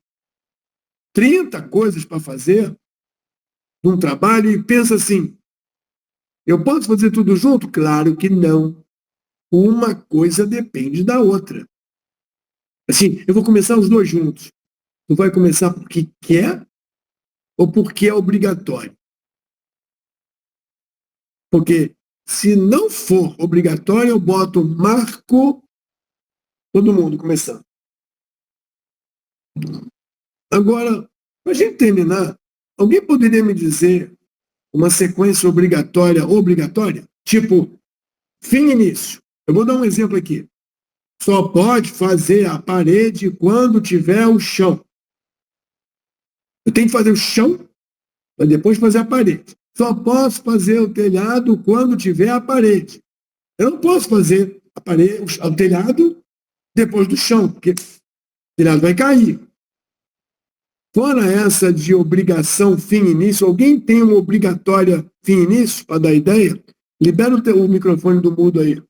30 coisas para fazer num trabalho e pensa assim: eu posso fazer tudo junto? Claro que não. Uma coisa depende da outra. Assim, eu vou começar os dois juntos. Tu vai começar porque quer ou porque é obrigatório? Porque se não for obrigatório, eu boto marco todo mundo começando. Agora, para a gente terminar, alguém poderia me dizer uma sequência obrigatória? Tipo, fim e início. Eu vou dar um exemplo aqui. Só pode fazer a parede quando tiver o chão. Eu tenho que fazer o chão para depois fazer a parede. Só posso fazer o telhado quando tiver a parede. Eu não posso fazer a parede, o telhado depois do chão, porque o telhado vai cair. Fora essa de obrigação fim e início, alguém tem uma obrigatória fim e início para dar ideia? Libera o microfone do mudo aí.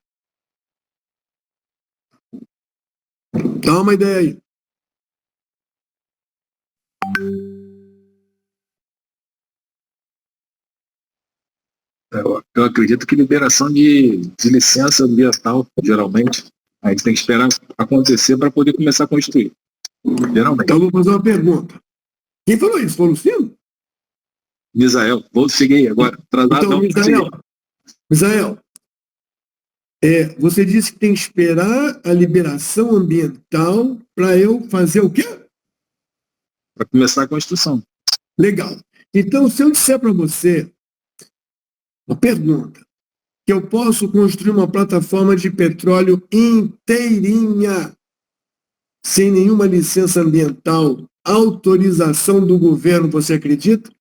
Dá uma ideia aí. Eu acredito que liberação de licença ambiental, geralmente, a gente tem que esperar acontecer para poder começar a construir. Geralmente. Então, vou fazer uma pergunta. Quem falou isso? Foi o Luciano? Misael, vou seguir agora. Então, Misael, você disse que tem que esperar a liberação ambiental para eu fazer o quê? Para começar a construção. Legal. Então, se eu disser para você uma pergunta, que eu posso construir uma plataforma de petróleo inteirinha, sem nenhuma licença ambiental, autorização do governo, você acredita?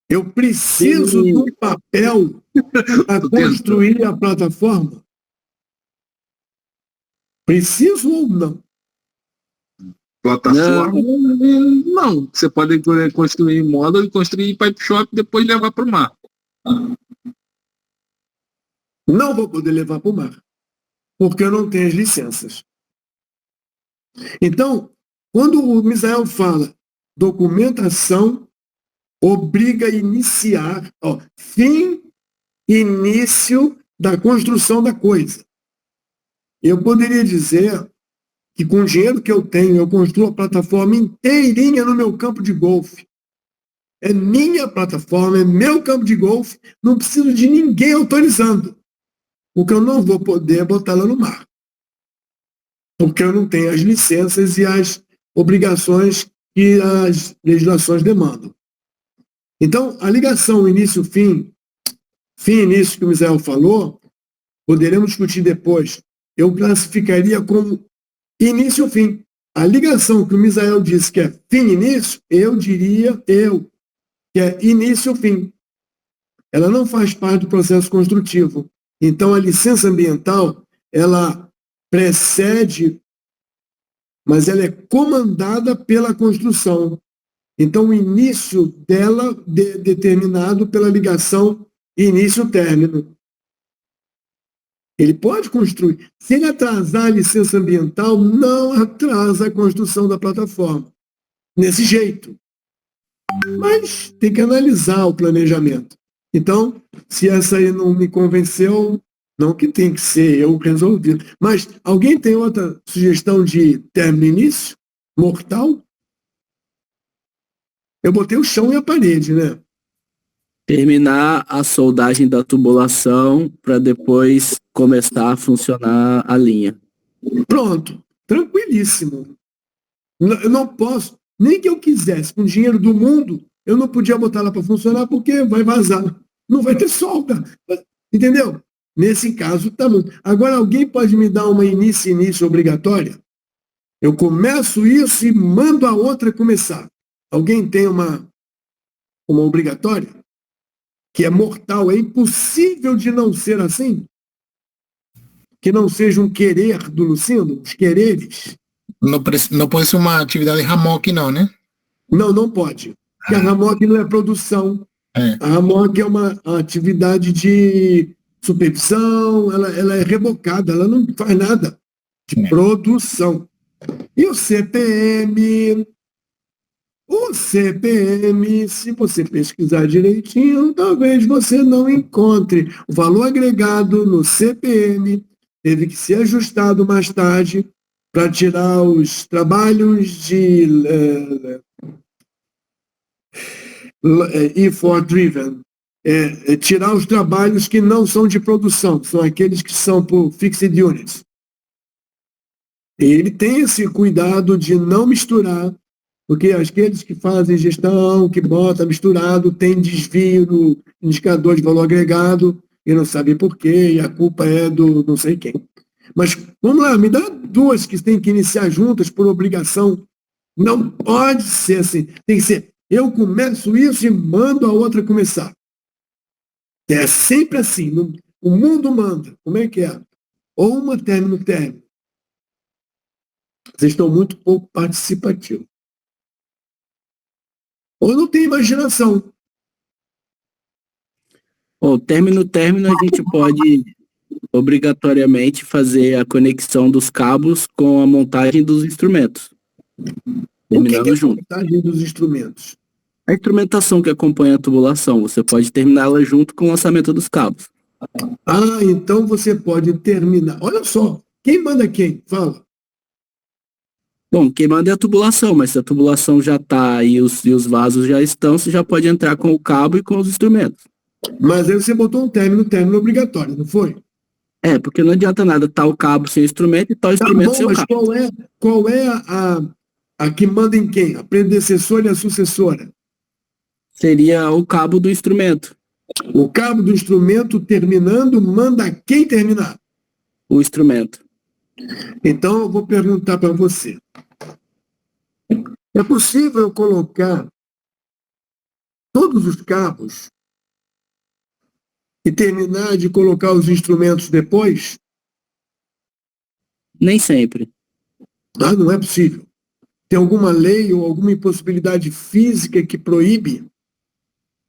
Eu preciso de um papel para construir a plataforma? Preciso ou não? Plataforma? Não. Você pode construir módulo e construir pipe shop e depois levar para o mar. Não vou poder levar para o mar, porque eu não tenho as licenças. Então, quando o Misael fala documentação, obriga a iniciar, fim e início da construção da coisa. Eu poderia dizer que com o dinheiro que eu tenho, eu construo a plataforma inteirinha no meu campo de golfe. É minha plataforma, é meu campo de golfe, não preciso de ninguém autorizando. Porque eu não vou poder botá-la no mar. Porque eu não tenho as licenças e as obrigações que as legislações demandam. Então, a ligação início-fim, fim-início que o Misael falou, poderemos discutir depois. Eu classificaria como início-fim. A ligação que o Misael disse que é fim-início, eu diria que é início-fim. Ela não faz parte do processo construtivo. Então, a licença ambiental, ela precede, mas ela é comandada pela construção. Então, o início dela determinado pela ligação início-término. Ele pode construir. Se ele atrasar a licença ambiental, não atrasa a construção da plataforma. Nesse jeito. Mas tem que analisar o planejamento. Então, se essa aí não me convenceu, não que tem que ser eu resolvido. Mas alguém tem outra sugestão de término início? Mortal? Eu botei o chão e a parede, né? Terminar a soldagem da tubulação para depois começar a funcionar a linha. Pronto. Tranquilíssimo. Eu não posso, nem que eu quisesse, com dinheiro do mundo, eu não podia botar lá para funcionar porque vai vazar. Não vai ter solda. Entendeu? Nesse caso, tá bom. Agora, alguém pode me dar uma início obrigatória? Eu começo isso e mando a outra começar. Alguém tem uma obrigatória? Que é mortal, é impossível de não ser assim? Que não seja um querer do Lucindo, os quereres? Não pode ser uma atividade Hammock, não, né? Não pode. Porque a Hammock não é produção. A Hammock é uma atividade de supervisão, ela é rebocada, ela não faz nada de produção. E o CPM, se você pesquisar direitinho, talvez você não encontre. O valor agregado no CPM teve que ser ajustado mais tarde para tirar os trabalhos de effort driven, tirar os trabalhos que não são de produção, são aqueles que são por fixed units. Ele tem esse cuidado de não misturar, porque aqueles que fazem gestão, que botam misturado, tem desvio no indicador de valor agregado e não sabe por quê, e a culpa é do não sei quem. Mas vamos lá, me dá duas que tem que iniciar juntas por obrigação. Não pode ser assim, tem que ser eu começo isso e mando a outra começar. É sempre assim, o mundo manda. Como é que é? Ou uma término. Vocês estão muito pouco participativos. Ou não tem imaginação. Bom, término, a gente pode obrigatoriamente fazer a conexão dos cabos com a montagem dos instrumentos. Terminando junto. A montagem dos instrumentos? A instrumentação que acompanha a tubulação, você pode terminá-la junto com o lançamento dos cabos. Então você pode terminar. Olha só, quem manda quem? Fala. Bom, quem manda é a tubulação, mas se a tubulação já está e os vasos já estão, você já pode entrar com o cabo e com os instrumentos. Mas aí você botou um término obrigatório, não foi? Porque não adianta nada estar o cabo sem o instrumento e o instrumento sem o cabo. Mas qual é a que manda em quem? A predecessora e a sucessora? Seria o cabo do instrumento. O cabo do instrumento terminando, manda quem terminar? O instrumento. Então eu vou perguntar para você. É possível eu colocar todos os cabos e terminar de colocar os instrumentos depois? Nem sempre. Não é possível. Tem alguma lei ou alguma impossibilidade física que proíbe?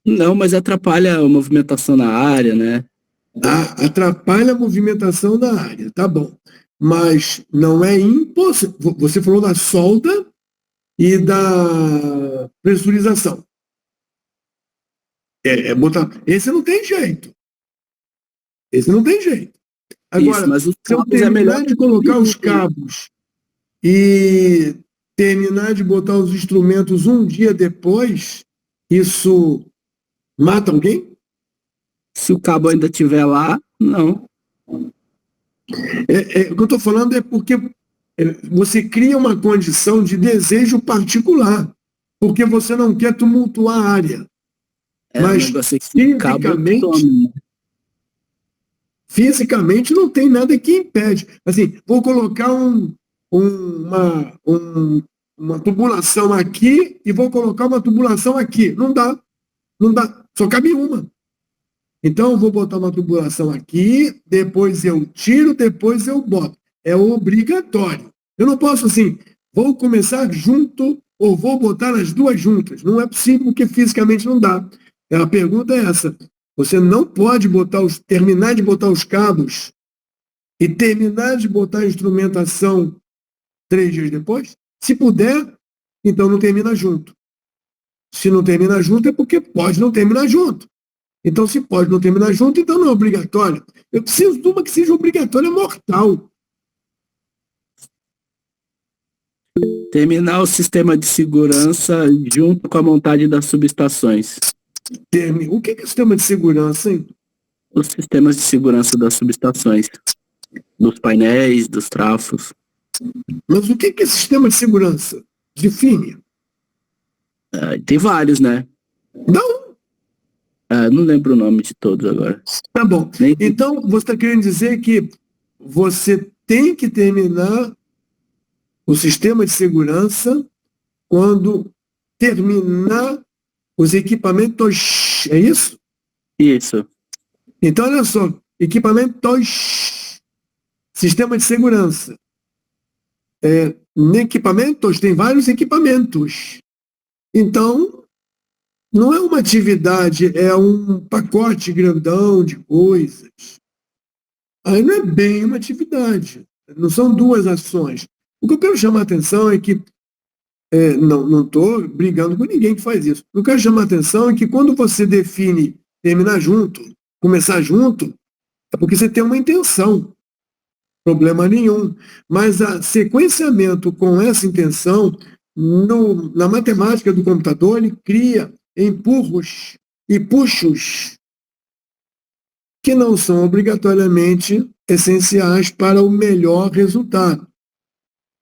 Não, mas atrapalha a movimentação na área, né? Atrapalha a movimentação da área, tá bom. Mas não é impossível. Você falou da solda e da pressurização. Esse não tem jeito. Agora, isso, se eu terminar de colocar os cabos e terminar de botar os instrumentos um dia depois, isso mata alguém? Se o cabo ainda estiver lá, não. O que eu estou falando é porque você cria uma condição de desejo particular, porque você não quer tumultuar a área. Mas fisicamente não tem nada que impede. Assim, vou colocar uma tubulação aqui e vou colocar uma tubulação aqui. Não dá. Só cabe uma. Então eu vou botar uma tubulação aqui, depois eu tiro, depois eu boto. É obrigatório. Eu não posso assim, vou começar junto ou vou botar as duas juntas. Não é possível porque fisicamente não dá. A pergunta é essa. Você não pode terminar de botar os cabos e terminar de botar a instrumentação 3 dias depois? Se puder, então não termina junto. Se não termina junto é porque pode não terminar junto. Então, se pode não terminar junto, então não é obrigatório. Eu preciso de uma que seja obrigatória mortal. Terminar o sistema de segurança junto com a montagem das subestações. O que é sistema de segurança, hein? Os sistemas de segurança das subestações. Dos painéis, dos trafos. Mas o que é sistema de segurança? Define. Tem vários, né? Não. Não lembro o nome de todos agora. Tá bom. Então, você está querendo dizer que você tem que terminar o sistema de segurança quando terminar os equipamentos. É isso? Isso. Então, olha só, equipamentos, sistema de segurança. Equipamentos, tem vários equipamentos. Então, não é uma atividade, é um pacote grandão de coisas. Aí não é bem uma atividade, não são duas ações. O que eu quero chamar a atenção é que, não estou brigando com ninguém que faz isso, o que eu quero chamar a atenção é que quando você define terminar junto, começar junto, é porque você tem uma intenção, problema nenhum. Mas a sequenciamento com essa intenção, na matemática do computador, ele cria empurros e puxos que não são obrigatoriamente essenciais para o melhor resultado.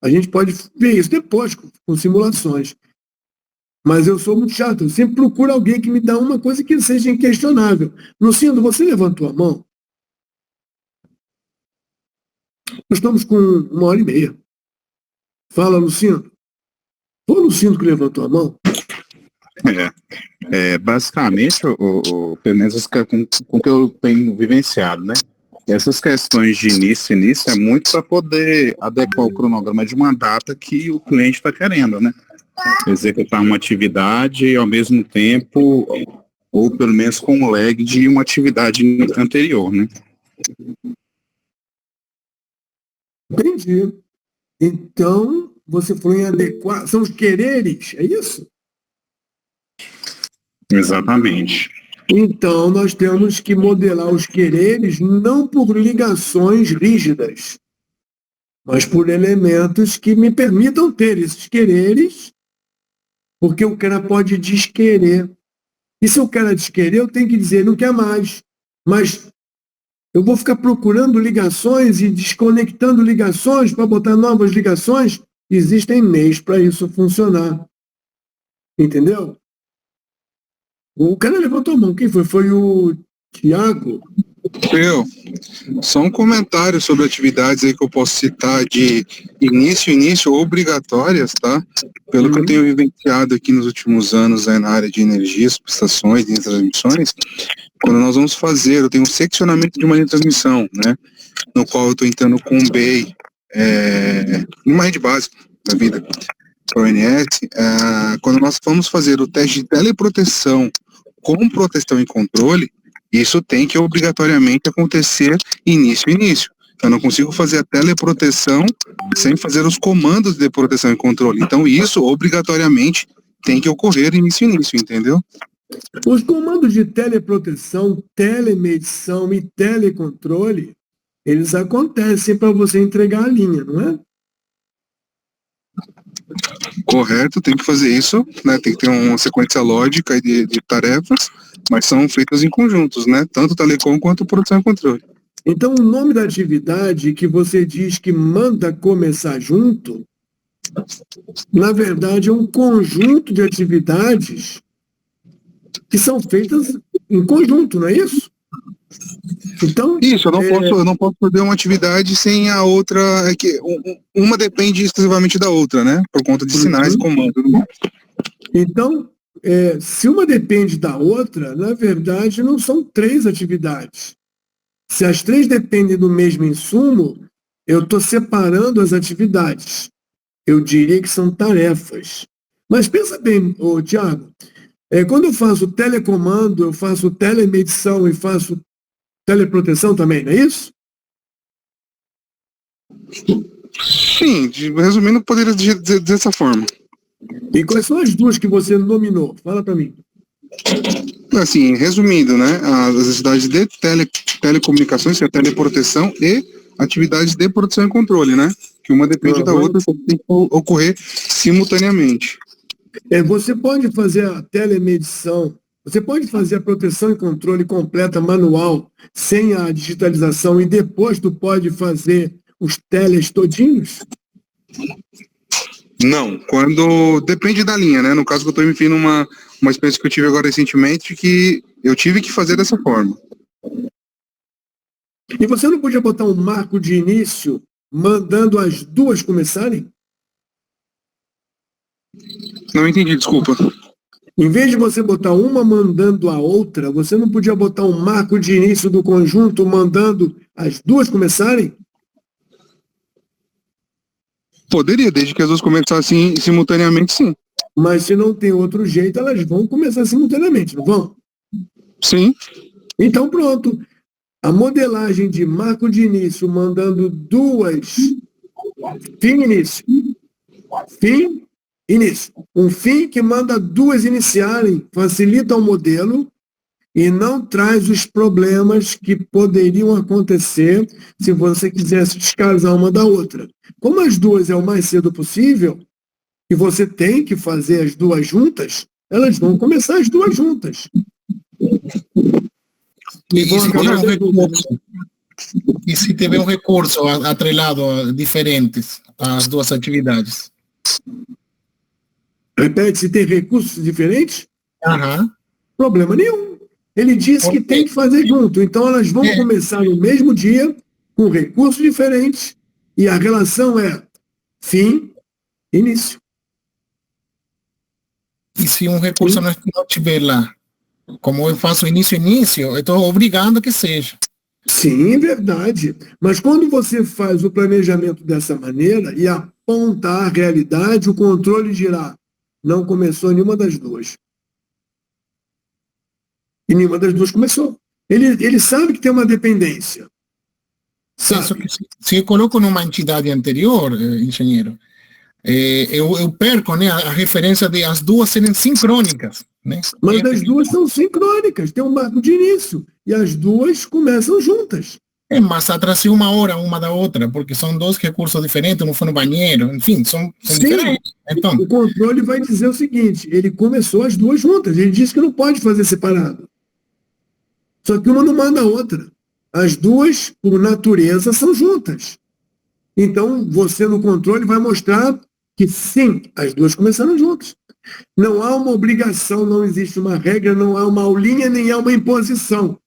A gente pode ver isso depois com simulações. Mas eu sou muito chato, eu sempre procuro alguém que me dá uma coisa que seja inquestionável. Lucindo, você levantou a mão? Nós estamos com 1h30. Fala, Lucindo. Foi o Lucindo que levantou a mão? Basicamente, pelo menos com o que eu tenho vivenciado, né? Essas questões de início é muito para poder adequar o cronograma de uma data que o cliente está querendo, né? Executar uma atividade e ao mesmo tempo, ou pelo menos com um lag de uma atividade anterior, né? Entendi. Então, você falou em adequar, são os quereres, é isso? Exatamente. Então, nós temos que modelar os quereres não por ligações rígidas, mas por elementos que me permitam ter esses quereres, porque o cara pode desquerer. E se o cara desquerer, eu tenho que dizer, não quer mais. Mas eu vou ficar procurando ligações e desconectando ligações para botar novas ligações. Existem meios para isso funcionar. Entendeu? O cara levantou a mão. Quem foi? Foi o Tiago? Só um comentário sobre atividades aí que eu posso citar de início obrigatórias, tá? Pelo que eu tenho vivenciado aqui nos últimos anos na área de energia, subestações e transmissões, quando nós vamos fazer, eu tenho um seccionamento de uma linha de transmissão, né? No qual eu estou entrando com um BEI, numa rede básica da vida, ONS, quando nós vamos fazer o teste de teleproteção com proteção e controle, isso tem que obrigatoriamente acontecer início. Eu não consigo fazer a teleproteção sem fazer os comandos de proteção e controle. Então isso obrigatoriamente tem que ocorrer início, entendeu? Os comandos de teleproteção, telemedição e telecontrole, eles acontecem para você entregar a linha, não é? Correto, tem que fazer isso, né? Tem que ter uma sequência lógica de tarefas, mas são feitas em conjuntos, né? Tanto telecom quanto produção e controle. Então, o nome da atividade que você diz que manda começar junto, na verdade é um conjunto de atividades que são feitas em conjunto, não é isso? Então, isso, eu não posso fazer uma atividade sem a outra, é que uma depende exclusivamente da outra, né? Por conta de sinais, comandos. Então, se uma depende da outra, na verdade não são 3 atividades. Se as 3 dependem do mesmo insumo, eu estou separando as atividades. Eu diria que são tarefas. Mas pensa bem, Tiago, quando eu faço telecomando, eu faço telemedição e faço teleproteção também, não é isso? Sim, resumindo, poderia dizer dessa forma. E quais são as 2 que você nominou? Fala para mim. Assim, resumindo, né, as atividades de telecomunicações, que é teleproteção, e atividades de produção e controle, né? Que uma depende da outra, tem que ocorrer simultaneamente. Você pode fazer a telemedição, você pode fazer a proteção e controle completa manual, sem a digitalização, e depois tu pode fazer os teles todinhos? Não, quando depende da linha, né? No caso que eu estou me referindo uma experiência que eu tive agora recentemente, que eu tive que fazer dessa forma. E você não podia botar um marco de início mandando as 2 começarem? Não entendi, desculpa. Em vez de você botar uma mandando a outra, você não podia botar um marco de início do conjunto mandando as duas começarem? Poderia, desde que as duas começassem simultaneamente, sim. Mas se não tem outro jeito, elas vão começar simultaneamente, não vão? Sim. Então, pronto. A modelagem de marco de início mandando duas fim, início. Fim, início. Um fim que manda duas iniciarem, facilita o modelo e não traz os problemas que poderiam acontecer se você quisesse descasar uma da outra. Como as duas é o mais cedo possível, e você tem que fazer as duas juntas, elas vão começar as duas juntas. E se tiver um recurso atrelado a diferentes, às duas atividades? Repete, se tem recursos diferentes? Aham. Problema nenhum. Ele disse que tem que fazer junto. Então elas vão começar no mesmo dia, com recursos diferentes, e a relação é fim, início. E se um recurso não estiver lá, como eu faço início, eu estou obrigado a que seja. Sim, verdade. Mas quando você faz o planejamento dessa maneira e aponta a realidade, o controle dirá, não começou nenhuma das duas. E nenhuma das duas começou. Ele sabe que tem uma dependência. Sabe? Se eu coloco numa entidade anterior, engenheiro, eu perco, né, a referência de as duas serem sincrônicas. Né? Mas as duas são sincrônicas, tem um marco de início. E as duas começam juntas. Mas atrasei uma hora uma da outra, porque são dois recursos diferentes, não foi no banheiro, enfim, são diferentes. Então, o controle vai dizer o seguinte, ele começou as duas juntas, ele disse que não pode fazer separado. Só que uma não manda a outra. As duas, por natureza, são juntas. Então, você no controle vai mostrar que sim, as duas começaram juntas. Não há uma obrigação, não existe uma regra, não há uma aulinha, nem há uma imposição.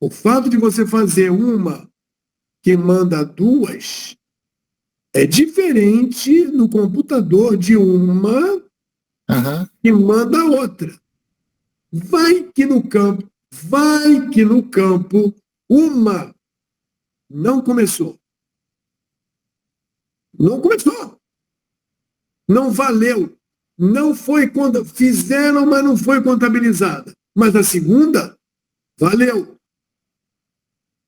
O fato de você fazer uma que manda duas é diferente no computador de uma que manda outra. Vai que no campo uma não começou. Não começou. Não valeu. Não foi quando fizeram, mas não foi contabilizada. Mas a segunda valeu.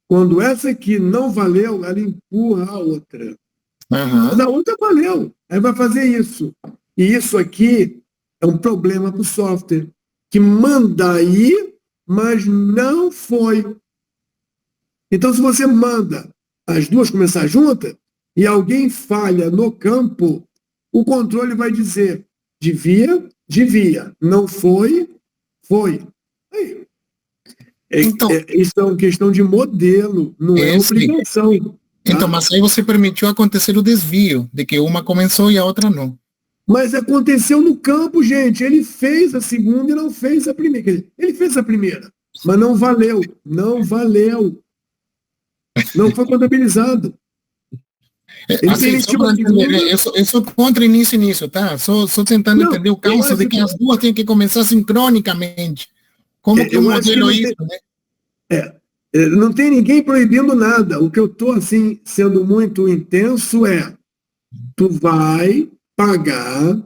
Quando essa aqui não valeu, ela empurra a outra. Mas a outra valeu. Aí vai fazer isso. E isso aqui é um problema para o software, que manda ir, mas não foi. Então, se você manda as duas começar juntas e alguém falha no campo, o controle vai dizer devia. Não foi. Aí. Então, isso é uma questão de modelo, não é obrigação. Tá? Então, mas aí você permitiu acontecer o desvio, de que uma começou e a outra não. Mas aconteceu no campo, gente. Ele fez a segunda e não fez a primeira. Quer dizer, ele fez a primeira, mas não valeu. Não valeu. Não foi contabilizado. Eu sou contra início, tá? Só tentando entender o caso de que as duas têm que começar sincronicamente. Como que o modelo é isso, né? Não tem ninguém proibindo nada. O que eu estou, assim, sendo muito intenso tu vai pagar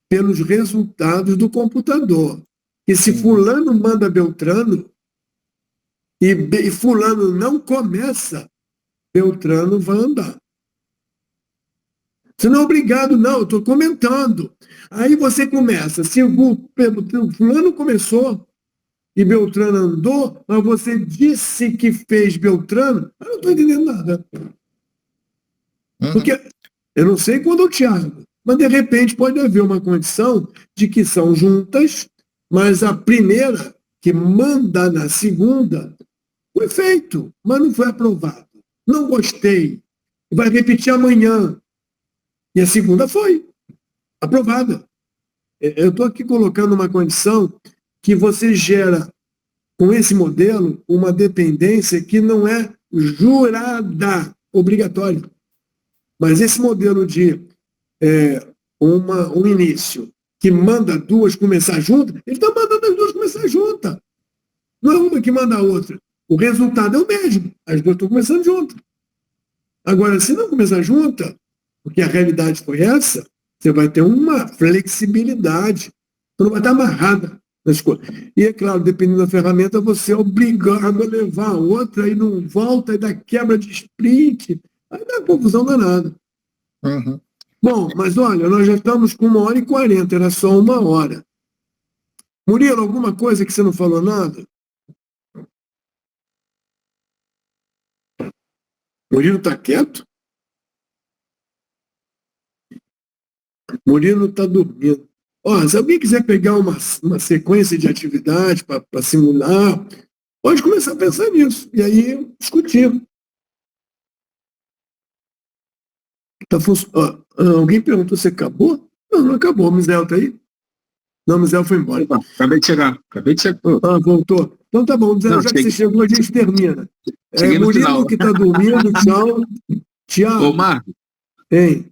pelos resultados do computador. E se fulano manda Beltrano e fulano não começa, Beltrano vai andar. Você não é obrigado, não, eu estou comentando. Aí você começa, se o fulano começou e Beltrano andou, mas você disse que fez Beltrano, eu não estou entendendo nada. Porque eu não sei quando é o Thiago, mas de repente pode haver uma condição de que são juntas, mas a primeira que manda na segunda foi feito, mas não foi aprovado. Não gostei. Vai repetir amanhã. E a segunda foi aprovada. Eu estou aqui colocando uma condição que você gera, com esse modelo, uma dependência que não é jurada, obrigatória. Mas esse modelo de um início, que manda duas começar juntas, ele está mandando as duas começar juntas. Não é uma que manda a outra. O resultado é o mesmo. As duas estão começando juntas. Agora, se não começar junta, porque a realidade foi essa, você vai ter uma flexibilidade. Você não vai estar amarrada nas coisas. E, é claro, dependendo da ferramenta, você é obrigado a levar a outra e não volta, e dá quebra de sprint. Aí dá confusão danada. Uhum. Bom, mas olha, nós já estamos com 1h40, era só 1 hora. Murilo, alguma coisa que você não falou nada? Murilo está quieto? Murilo está dormindo. Ó, se alguém quiser pegar uma sequência de atividade para simular, pode começar a pensar nisso. E aí discutir. Alguém perguntou se acabou? Não acabou. O Misael está aí? Não, o Misael foi embora. Acabei de chegar. Voltou. Então tá bom, Misael, já que você chegou, a gente termina. Murilo que está dormindo, tchau. Tiago. Ô, Marco. Hein?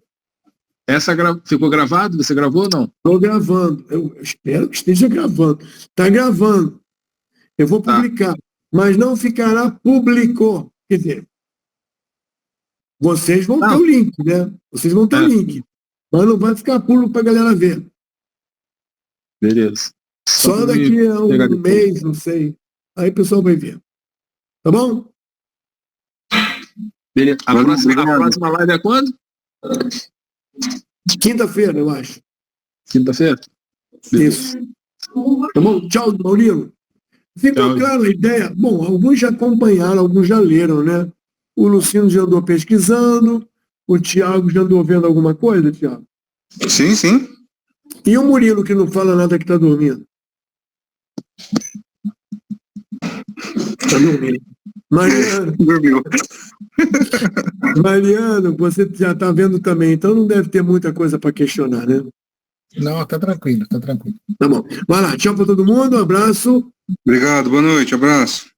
Essa ficou gravado? Você gravou ou não? Estou gravando. Eu espero que esteja gravando. Está gravando. Eu vou publicar. Mas não ficará público. Quer dizer, vocês vão ter o link, né? Vocês vão ter o link. Mas não vai ficar público para a galera ver. Beleza. Só daqui a um mês, não sei. Aí o pessoal vai ver. Tá bom? Beleza. A próxima live é quando? Quinta-feira, eu acho. Quinta-feira? Isso. Tá bom? Tchau, Murilo. Ficou claro a ideia? Bom, alguns já acompanharam, alguns já leram, né? O Luciano já andou pesquisando, o Tiago já andou vendo alguma coisa, Tiago? Sim, sim. E o Murilo, que não fala nada, que está dormindo? Está dormindo. Mariano. Dormiu. Mariano, você já está vendo também, então não deve ter muita coisa para questionar, né? Não, tá tranquilo, tá tranquilo. Tá bom. Vai lá, tchau para todo mundo, um abraço. Obrigado, boa noite, abraço.